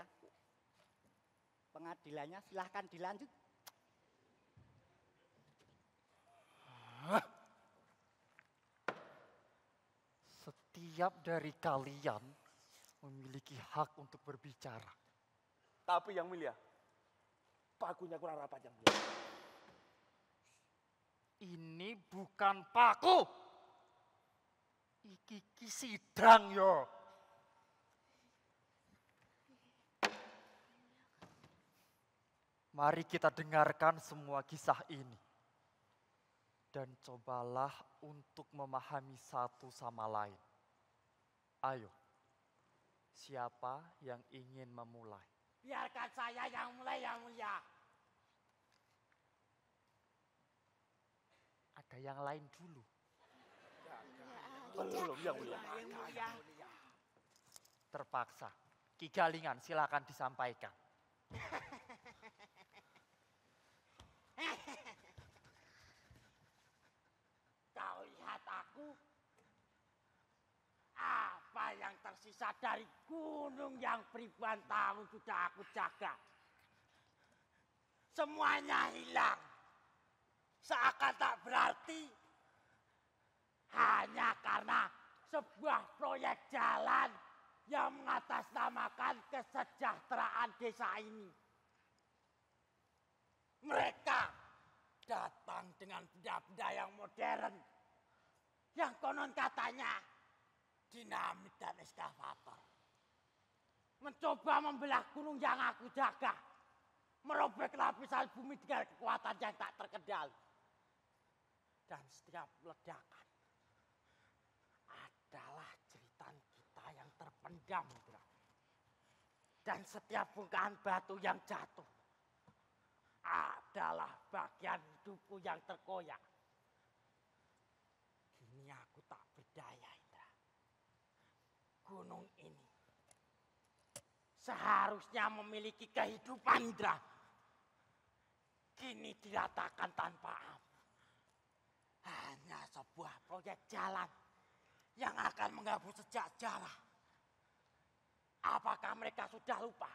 Pengadilannya silahkan dilanjut. Setiap dari kalian memiliki hak untuk berbicara. Tapi yang mulia, pakunya kurang rapat yang mulia. Ini bukan paku. Iki sidang yo. Mari kita dengarkan semua kisah ini. Dan cobalah untuk memahami satu sama lain. Ayo, siapa yang ingin memulai? Biarkan saya yang mulai yang mulia. Ada yang lain dulu. Belum yang mulia. Terpaksa. Ki Galingan silakan disampaikan. Kau lihat aku? Apa yang tersisa dari gunung yang ribuan tahun sudah aku jaga? Semuanya hilang. Seakan tak berarti. Hanya karena sebuah proyek jalan yang mengatasnamakan kesejahteraan desa ini. Mereka datang dengan benda-benda yang modern. Yang konon katanya dinamit dan eskavator. Mencoba membelah gunung yang aku jaga. Merobek lapisan bumi dengan kekuatan yang tak terkendali. Dan setiap ledakan adalah cerita kita yang terpendam. Dan setiap bongkahan batu yang jatuh adalah bagian hidupku yang terkoyak. Kini aku tak berdaya, Indra. Gunung ini seharusnya memiliki kehidupan, Indra. Kini diratakan tanpa ampun. Hanya sebuah proyek jalan yang akan menggabung sejak sejarah. Apakah mereka sudah lupa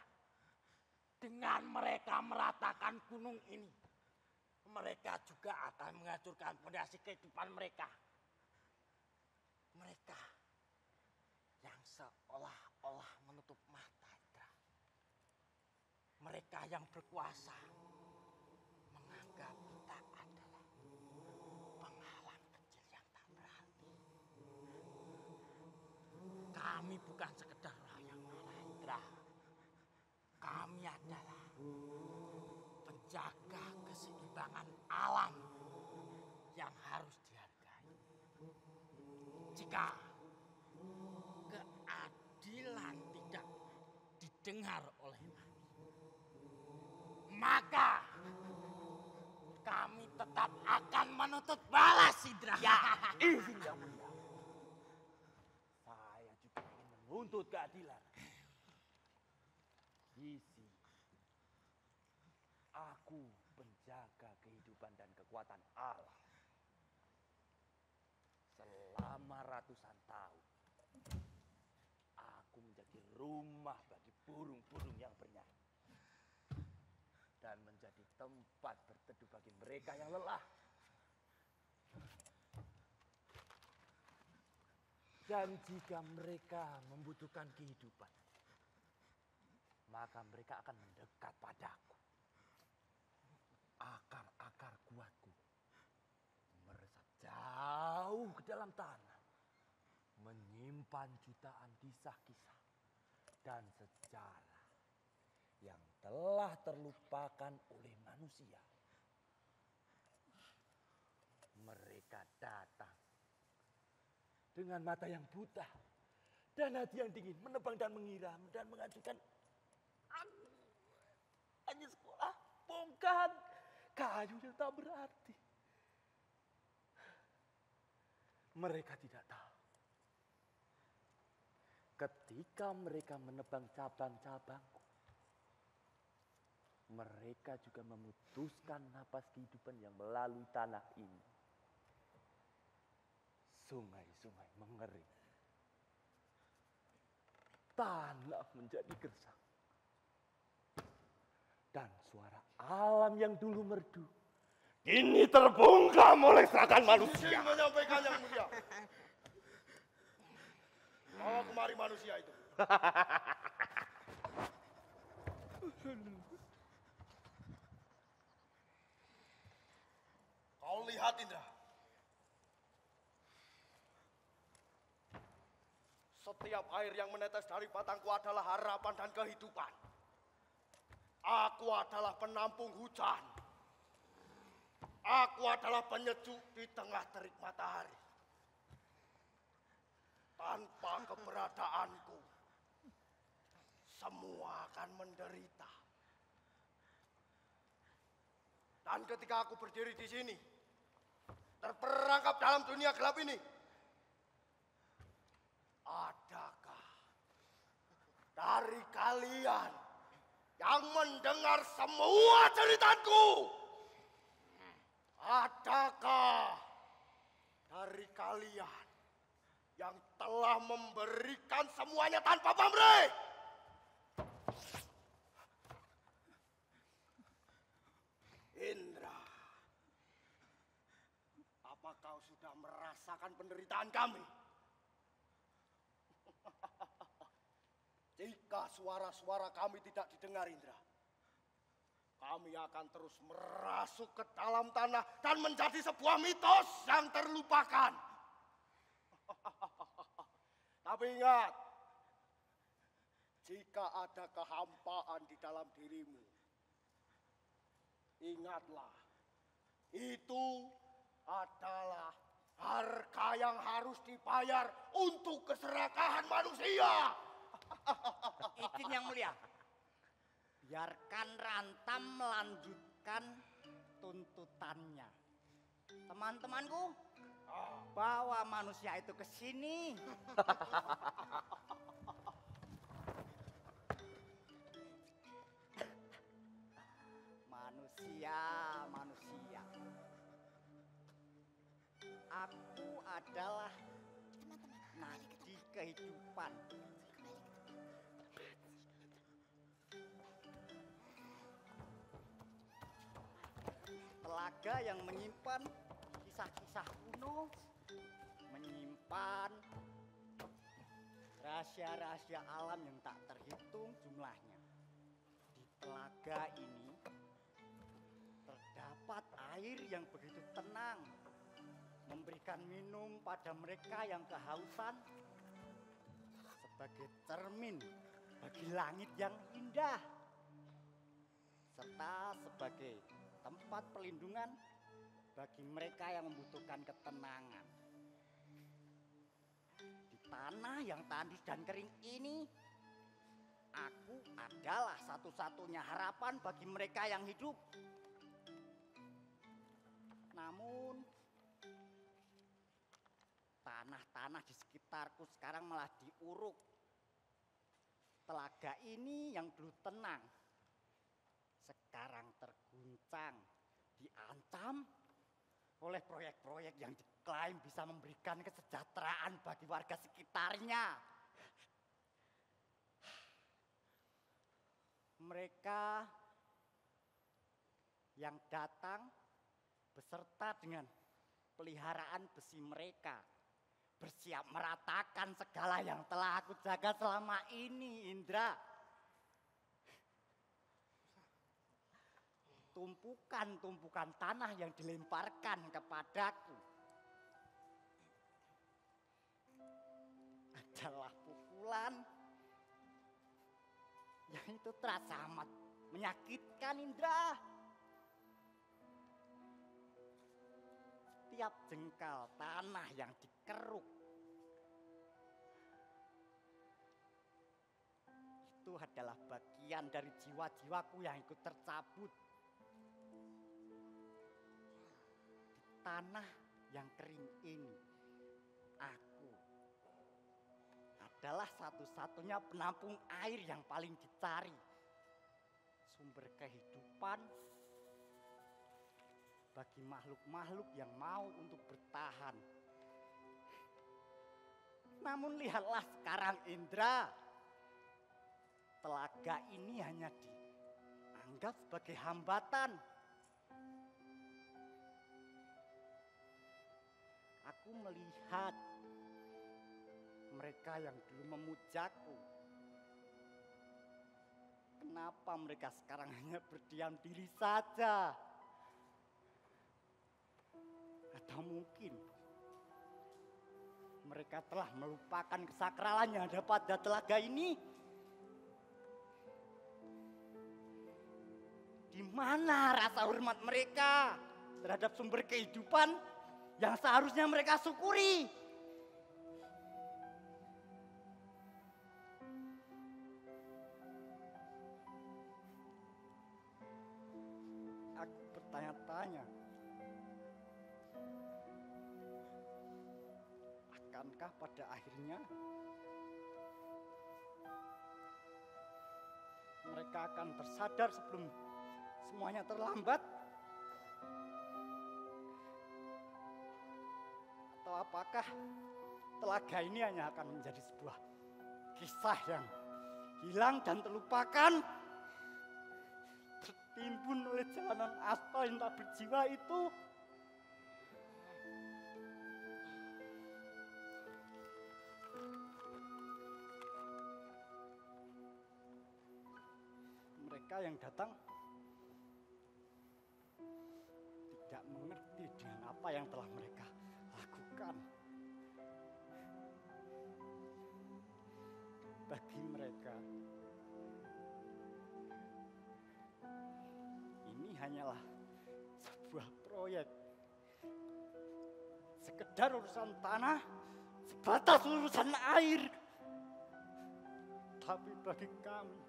Dengan mereka meratakan gunung ini, mereka juga akan menghancurkan fondasi kehidupan mereka. Mereka yang seolah-olah menutup mata, Indra. Mereka yang berkuasa menganggap kita adalah penghalang kecil yang tak berarti. Kami bukan sekedar yang ngalah, Indra. Kami adalah penjaga keseimbangan alam yang harus dihargai. Jika keadilan tidak didengar oleh kami, maka kami tetap akan menuntut balas, Indra. Ya, izin yang mulia. Saya juga ingin menuntut keadilan. Isi, aku penjaga kehidupan dan kekuatan alam. Selama ratusan tahun, aku menjadi rumah bagi burung-burung yang bernyanyi. Dan menjadi tempat berteduh bagi mereka yang lelah. Dan jika mereka membutuhkan kehidupan, maka mereka akan mendekat padaku. Akar-akar kuatku meresap jauh ke dalam tanah, menyimpan jutaan kisah-kisah dan sejarah yang telah terlupakan oleh manusia. Mereka datang dengan mata yang buta dan hati yang dingin, menebang dan mengiram dan menghancurkan. Hanya sekolah bongkahan kayu yang tak berarti. Mereka tidak tahu. Ketika mereka menebang cabang-cabangku, mereka juga memutuskan napas kehidupan yang melalui tanah ini. Sungai-sungai mengering. Tanah menjadi gersang. Dan suara alam yang dulu merdu kini terbungkam oleh serangan manusia. Izin menyampaikan yang mulia. Bawa kemari manusia itu. Kau lihat, Indra. Setiap air yang menetes dari batangku adalah harapan dan kehidupan. Aku adalah penampung hujan. Aku adalah penyejuk di tengah terik matahari. Tanpa keberadaanku, semua akan menderita. Dan ketika aku berdiri di sini, terperangkap dalam dunia gelap ini, adakah dari kalian yang mendengar semua ceritaku? Adakah dari kalian yang telah memberikan semuanya tanpa pamrih? Indra, apa kau sudah merasakan penderitaan kami? Jika suara-suara kami tidak didengar, Indra, kami akan terus merasuk ke dalam tanah dan menjadi sebuah mitos yang terlupakan. Tapi ingat, jika ada kehampaan di dalam dirimu, ingatlah, itu adalah harga yang harus dibayar untuk keserakahan manusia. Izin yang mulia, biarkan Rantam melanjutkan tuntutannya. Teman-temanku, bawa manusia itu ke sini. Manusia. Aku adalah nadi kehidupan. telaga yang menyimpan kisah-kisah kuno, menyimpan rahasia-rahasia alam yang tak terhitung jumlahnya. Di telaga ini terdapat air yang begitu tenang, memberikan minum pada mereka yang kehausan, sebagai cermin bagi langit yang indah, serta sebagai tempat perlindungan bagi mereka yang membutuhkan ketenangan. Di tanah yang tandus dan kering ini, aku adalah satu-satunya harapan bagi mereka yang hidup. Namun, tanah-tanah di sekitarku sekarang malah diuruk. Telaga ini yang dulu tenang, sekarang terguncang, diancam oleh proyek-proyek yang diklaim bisa memberikan kesejahteraan bagi warga sekitarnya. Mereka yang datang beserta dengan peliharaan besi mereka, bersiap meratakan segala yang telah aku jaga selama ini, Indra. Tumpukan-tumpukan tanah yang dilemparkan kepadaku adalah pukulan yang itu terasa amat menyakitkan, Indra. Setiap jengkal tanah yang dikeruk itu adalah bagian dari jiwa-jiwaku yang ikut tercabut. Di tanah yang kering ini, aku adalah satu-satunya penampung air yang paling dicari. Sumber kehidupan bagi makhluk-makhluk yang mau untuk bertahan. Namun lihatlah sekarang, Indra. Telaga ini hanya dianggap sebagai hambatan. Aku melihat mereka yang dulu memujaku. Kenapa mereka sekarang hanya berdiam diri saja? Atau mungkin mereka telah melupakan kesakralan yang ada pada telaga ini? Di mana rasa hormat mereka terhadap sumber kehidupan yang seharusnya mereka syukuri? Aku bertanya-tanya, akankah pada akhirnya mereka akan tersadar sebelum semuanya terlambat? Atau apakah telaga ini hanya akan menjadi sebuah kisah yang hilang dan terlupakan, tertimbun oleh jalanan aspal yang tak berjiwa itu? Mereka yang datang tidak mengerti dengan apa yang telah mereka lakukan. Bagi mereka, ini hanyalah sebuah proyek, sekedar urusan tanah, sebatas urusan air. Tapi bagi kami,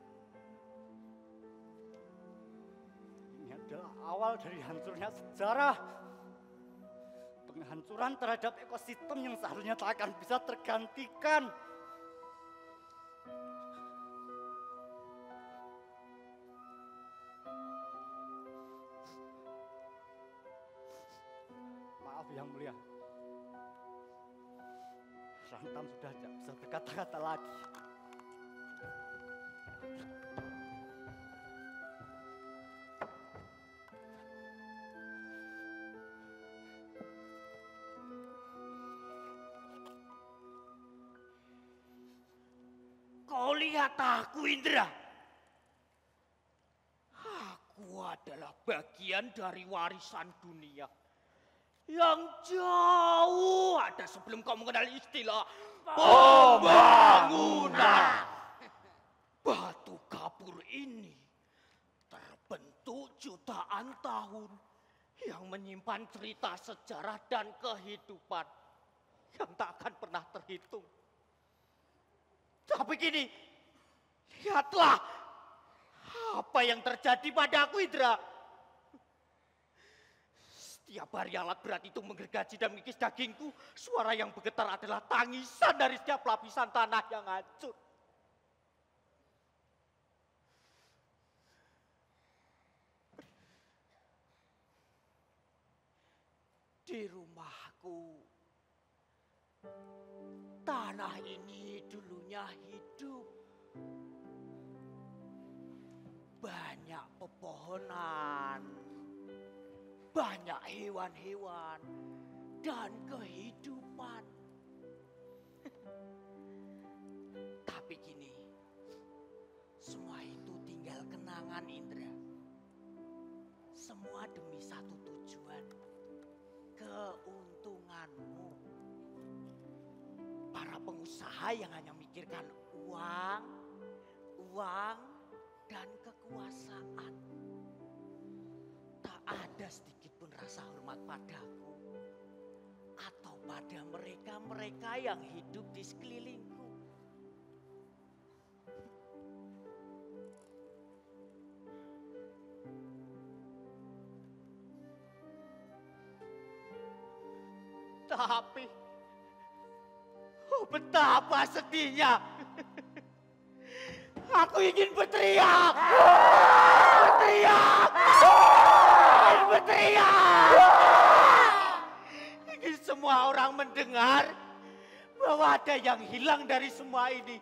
ini adalah awal dari hancurnya sejarah. Penghancuran terhadap ekosistem yang seharusnya tak akan bisa tergantikan. Maaf Yang Mulia, Rantam sudah tidak bisa berkata-kata lagi. lihat aku, Indra? Aku adalah bagian dari warisan dunia yang jauh ada sebelum kau mengenal istilah pembangunan. Batu kapur ini terbentuk jutaan tahun yang menyimpan cerita sejarah dan kehidupan yang tak akan pernah terhitung. Tapi kini, lihatlah apa yang terjadi padaku, Indra. Setiap hari alat berat itu menggergaji dan mengikis dagingku, suara yang bergetar adalah tangisan dari setiap lapisan tanah yang hancur. Di rumahku, tanah ini dulunya hidup. Banyak pepohonan, banyak hewan-hewan, dan kehidupan. Tapi kini, semua itu tinggal kenangan, Indra. Semua demi satu tujuan, keuntunganmu. Para pengusaha yang hanya mikirkan uang, dan kekuasaan. Tak ada sedikit pun rasa hormat padaku atau pada mereka-mereka yang hidup di sekelilingku. Tapi, betapa sedihnya. Aku ingin berteriak. Ingin semua orang mendengar bahwa ada yang hilang dari semua ini.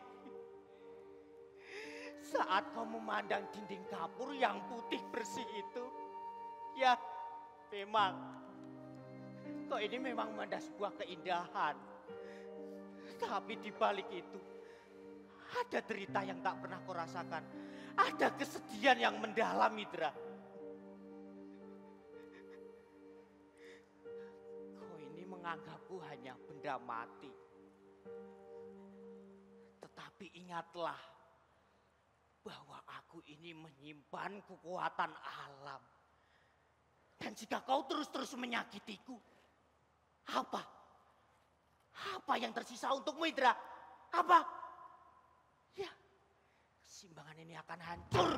Saat kau memandang dinding kapur yang putih bersih itu, ya memang, kok ini memang memandang sebuah keindahan. Tapi di balik itu, ada derita yang tak pernah kau rasakan. Ada kesedihan yang mendalam, Indra. Kau ini menganggapku hanya benda mati. Tetapi ingatlah bahwa aku ini menyimpan kekuatan alam. Dan jika kau terus-terus menyakitiku, apa yang tersisa untukmu, Indra? Apa? Ya, keseimbangan ini akan hancur.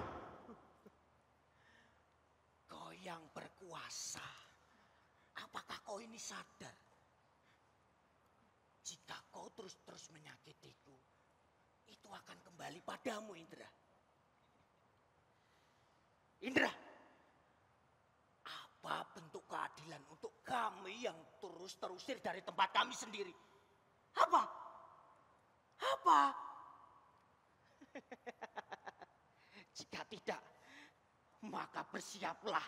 Kau yang berkuasa, apakah kau ini sadar? Jika kau terus-terus menyakitiku, itu akan kembali padamu, Indra. Indra, apa bentuk keadilan untuk kami yang terus terusir dari tempat kami sendiri? Apa? Jika tidak, maka bersiaplah.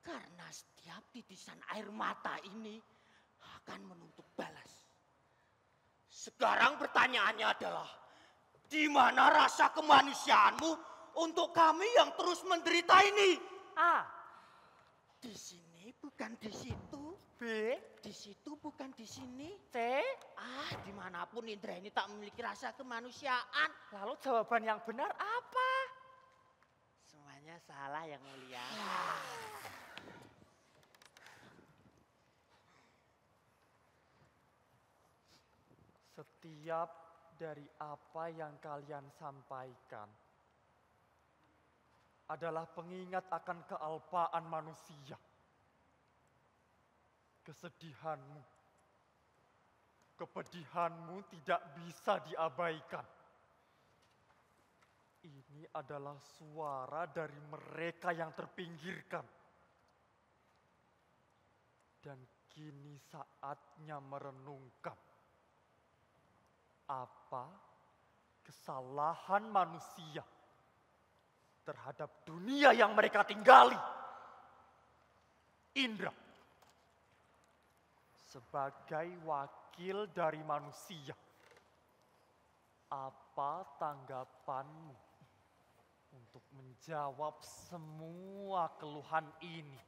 Karena setiap titisan air mata ini akan menuntut balas. Sekarang pertanyaannya adalah, di mana rasa kemanusiaanmu untuk kami yang terus menderita ini? A. Di sini bukan di situ. B. Di situ bukan di sini. C. Dimanapun Indra ini tak memiliki rasa kemanusiaan. Lalu jawaban yang benar apa? Semuanya salah, Yang Mulia. Setiap dari apa yang kalian sampaikan adalah pengingat akan kealpaan manusia. Kesedihanmu, kepedihanmu tidak bisa diabaikan. Ini adalah suara dari mereka yang terpinggirkan. Dan kini saatnya merenungkan. Apa kesalahan manusia terhadap dunia yang mereka tinggali? Indra, sebagai wakil dari manusia, Apa tanggapanmu untuk menjawab semua keluhan ini?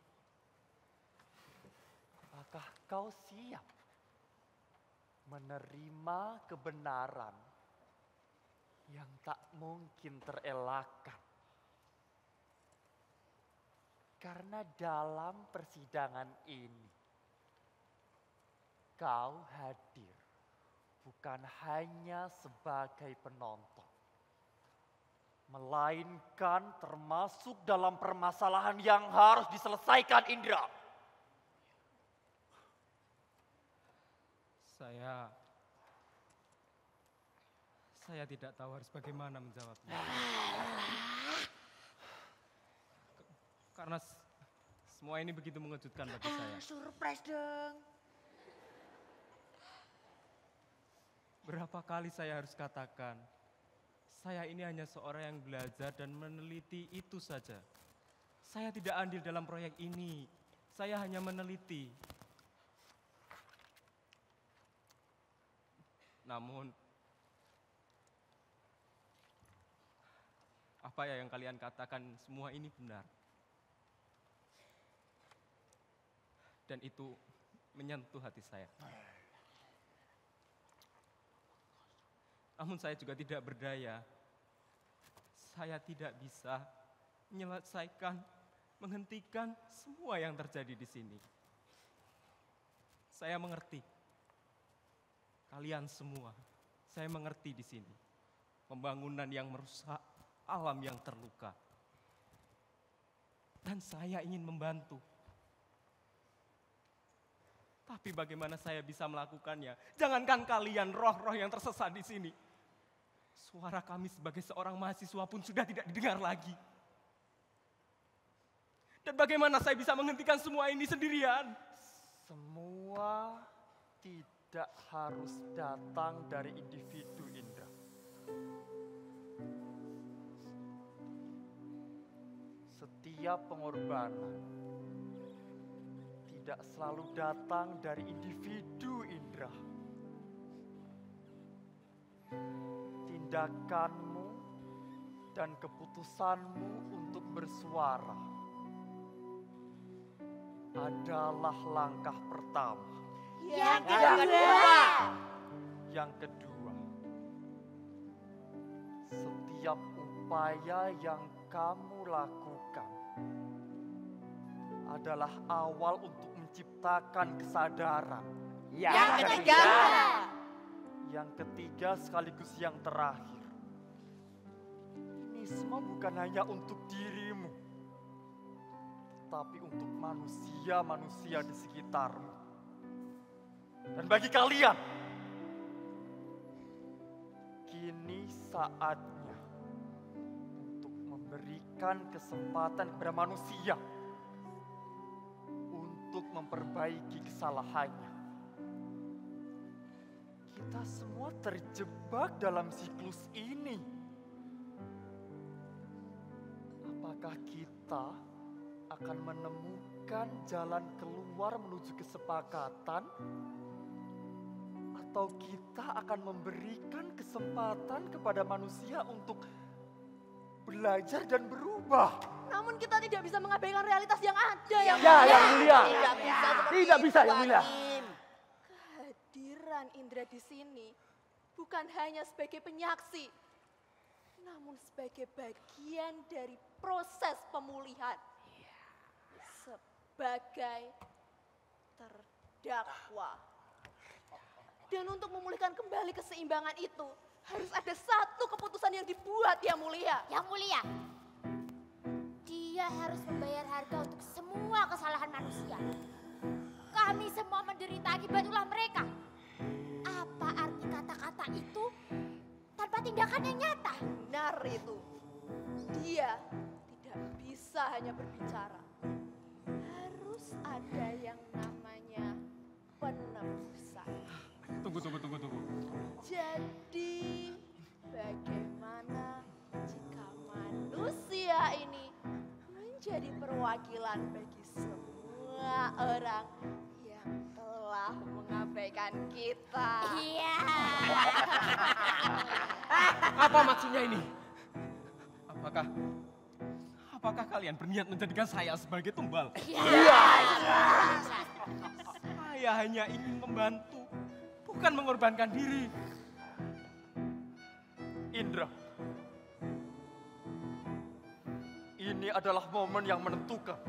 Apakah kau siap menerima kebenaran yang tak mungkin terelakkan? Karena dalam persidangan ini, kau hadir bukan hanya sebagai penonton, melainkan termasuk dalam permasalahan yang harus diselesaikan, Indra. Saya tidak tahu harus bagaimana menjawabnya. Karena semua ini begitu mengejutkan bagi saya. Surprise dong. Berapa kali saya harus katakan, saya ini hanya seorang yang belajar dan meneliti itu saja. Saya tidak andil dalam proyek ini, saya hanya meneliti. Namun, apa ya yang kalian katakan semua ini benar. Dan itu menyentuh hati saya. Namun saya juga tidak berdaya. Saya tidak bisa menyelesaikan, menghentikan semua yang terjadi di sini. Saya mengerti. Kalian semua, saya mengerti di sini. Pembangunan yang merusak, alam yang terluka. Dan saya ingin membantu. Tapi bagaimana saya bisa melakukannya? Jangankan kalian, roh-roh yang tersesat di sini. Suara kami sebagai seorang mahasiswa pun sudah tidak didengar lagi. Dan bagaimana saya bisa menghentikan semua ini sendirian? Semua tidak harus datang dari individu, Indra. Setiap pengorbanan tidak selalu datang dari individu, Indra. Tindakanmu dan keputusanmu untuk bersuara adalah langkah pertama. Yang kedua. Yang kedua, setiap upaya yang kamu lakukan adalah awal untuk menciptakan kesadaran. Yang ketiga. Yang ketiga sekaligus yang terakhir. Ini semua bukan hanya untuk dirimu, tapi untuk manusia-manusia di sekitarmu. Dan bagi kalian, kini saatnya untuk memberikan kesempatan kepada manusia untuk memperbaiki kesalahannya. Kita semua terjebak dalam siklus ini. Apakah kita akan menemukan jalan keluar menuju kesepakatan? Atau kita akan memberikan kesempatan kepada manusia untuk belajar dan berubah? Namun kita tidak bisa mengabaikan realitas yang ada, yang mulia. Tidak bisa, yang mulia. Kehadiran Indra di sini bukan hanya sebagai penyaksi, namun sebagai bagian dari proses pemulihan. Sebagai terdakwa. Dan untuk memulihkan kembali keseimbangan itu, harus ada satu keputusan yang dibuat, Yang Mulia. Yang Mulia, dia harus membayar harga untuk semua kesalahan manusia. Kami semua menderita akibat ulah mereka. Apa arti kata-kata itu tanpa tindakan yang nyata? Benar itu. Dia tidak bisa hanya berbicara. Harus ada yang namanya penebusan. Tunggu. Jadi bagaimana jika manusia ini menjadi perwakilan bagi semua orang yang telah mengabaikan kita? Iya. Apa maksudnya ini? Apakah kalian berniat menjadikan saya sebagai tumbal? Iya. Saya hanya ingin membantu, bukan mengorbankan diri. Indra, ini adalah momen yang menentukan.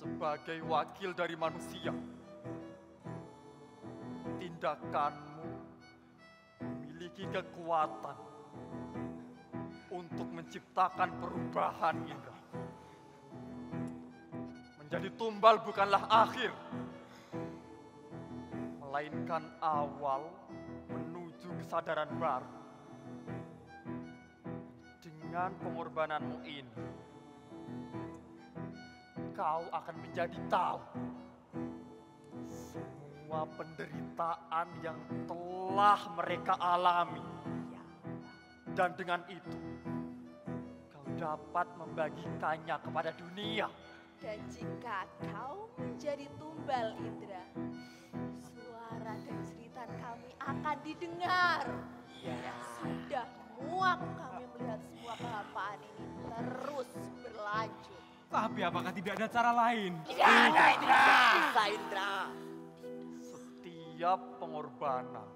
Sebagai wakil dari manusia, tindakanmu memiliki kekuatan untuk menciptakan perubahan, Indra. Menjadi tumbal bukanlah akhir, melainkan awal menuju kesadaran baru. Dengan pengorbananmu ini, kau akan menjadi tahu semua penderitaan yang telah mereka alami. Dan dengan itu, kau dapat membagikannya kepada dunia. Dan jika kau menjadi tumbal, Indra, suara dan cerita kami akan didengar. Sudah muak kami melihat semua kehampaan ini terus berlanjut. Tapi apakah tidak ada cara lain? Tidak ada, Indra. Bisa, Indra. Setiap pengorbanan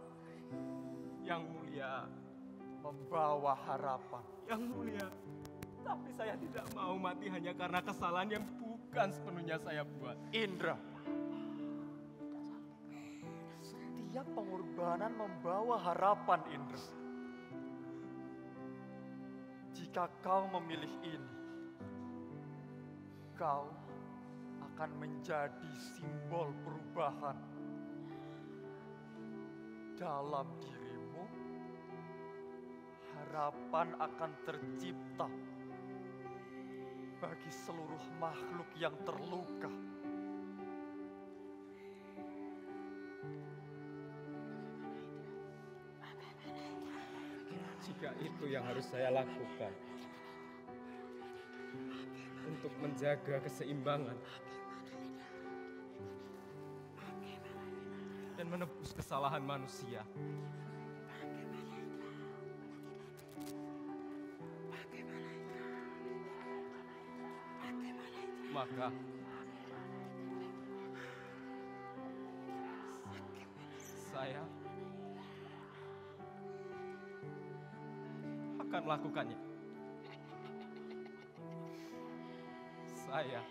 Yang mulia, membawa harapan. Yang mulia, tapi saya tidak mau mati hanya karena kesalahan yang bukan sepenuhnya saya buat. Indra, setiap pengorbanan membawa harapan, Indra. Jika kau memilih ini, kau akan menjadi simbol perubahan dalam dirimu. Harapan akan tercipta bagi seluruh makhluk yang terluka. Jika itu yang harus saya lakukan untuk menjaga keseimbangan dan menebus kesalahan manusia, maka saya akan melakukannya. Saya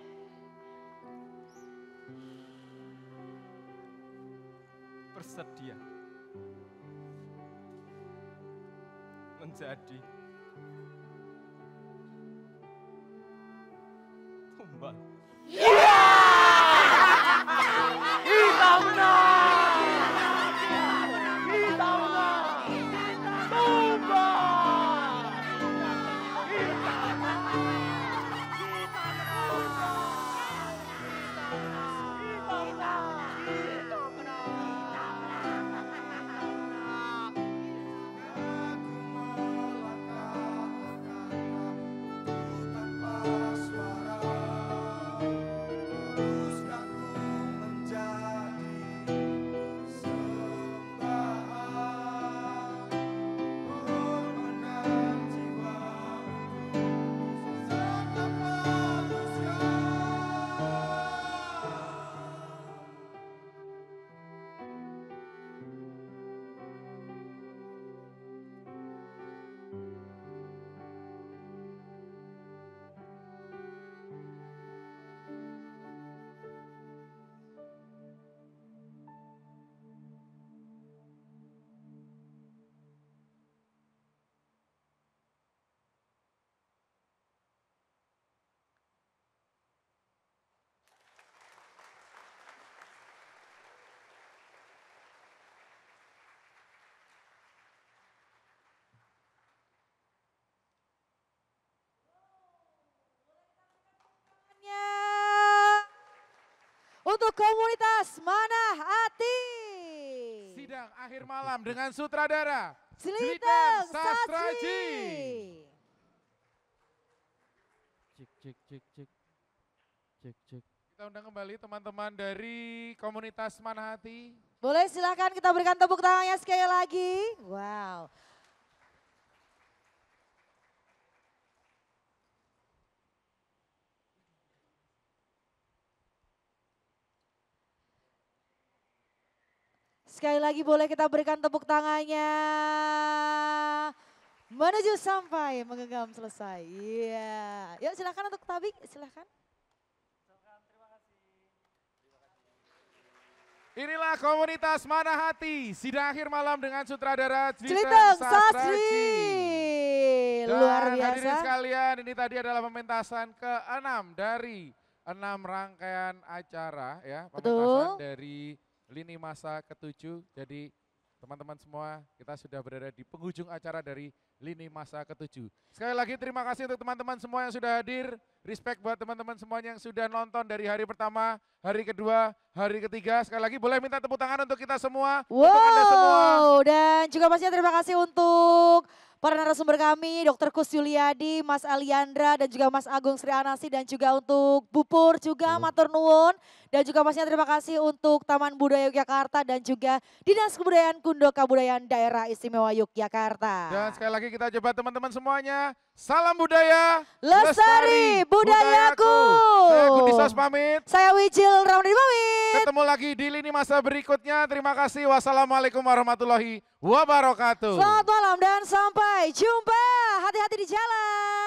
bersedia menjadi tumbal. Kita menang! Kita menang! Tumbal! Untuk komunitas Manah Ati. Sidang akhir malam dengan sutradara Jeliteng Sastraji. Cek. Kita kita undang kembali teman-teman dari komunitas Manahati. Boleh silahkan kita berikan tepuk tangannya sekali lagi. Wow. Sekali lagi boleh kita berikan tepuk tangannya. Menuju sampai menggenggam selesai. Iya. Yuk silakan untuk tabik, silakan. Inilah komunitas Manahati, sidang akhir malam dengan sutradara Jeliteng Sastri. Luar Dan biasa. hadirin sekalian, ini tadi adalah pementasan ke-6 dari 6 rangkaian acara ya. Pementasan dari lini masa ke-7. Jadi teman-teman semua, kita sudah berada di penghujung acara dari lini masa ke-7. Sekali lagi terima kasih untuk teman-teman semua yang sudah hadir. Respect buat teman-teman semuanya yang sudah nonton dari hari pertama, hari kedua, hari ketiga. Sekali lagi boleh minta tepuk tangan untuk kita semua. Wow, untuk Anda semua. Dan juga pastinya terima kasih untuk para narasumber kami, Dr. Kus Yuliadi, Mas Aliandra, dan juga Mas Agung Sri Anasi, dan juga untuk Bu Pur juga, matur nuwun. Dan juga pastinya terima kasih untuk Taman Budaya Yogyakarta dan juga Dinas Kebudayaan Kundo Kabudayaan Daerah Istimewa Yogyakarta. Dan sekali lagi kita coba teman-teman semuanya, salam budaya, Lestari budayaku. Saya Gudisos pamit. Saya Wijil Ramli pamit. Ketemu lagi di lini masa berikutnya. Terima kasih. Wassalamualaikum warahmatullahi wabarakatuh. Selamat malam dan sampai jumpa. Hati-hati di jalan.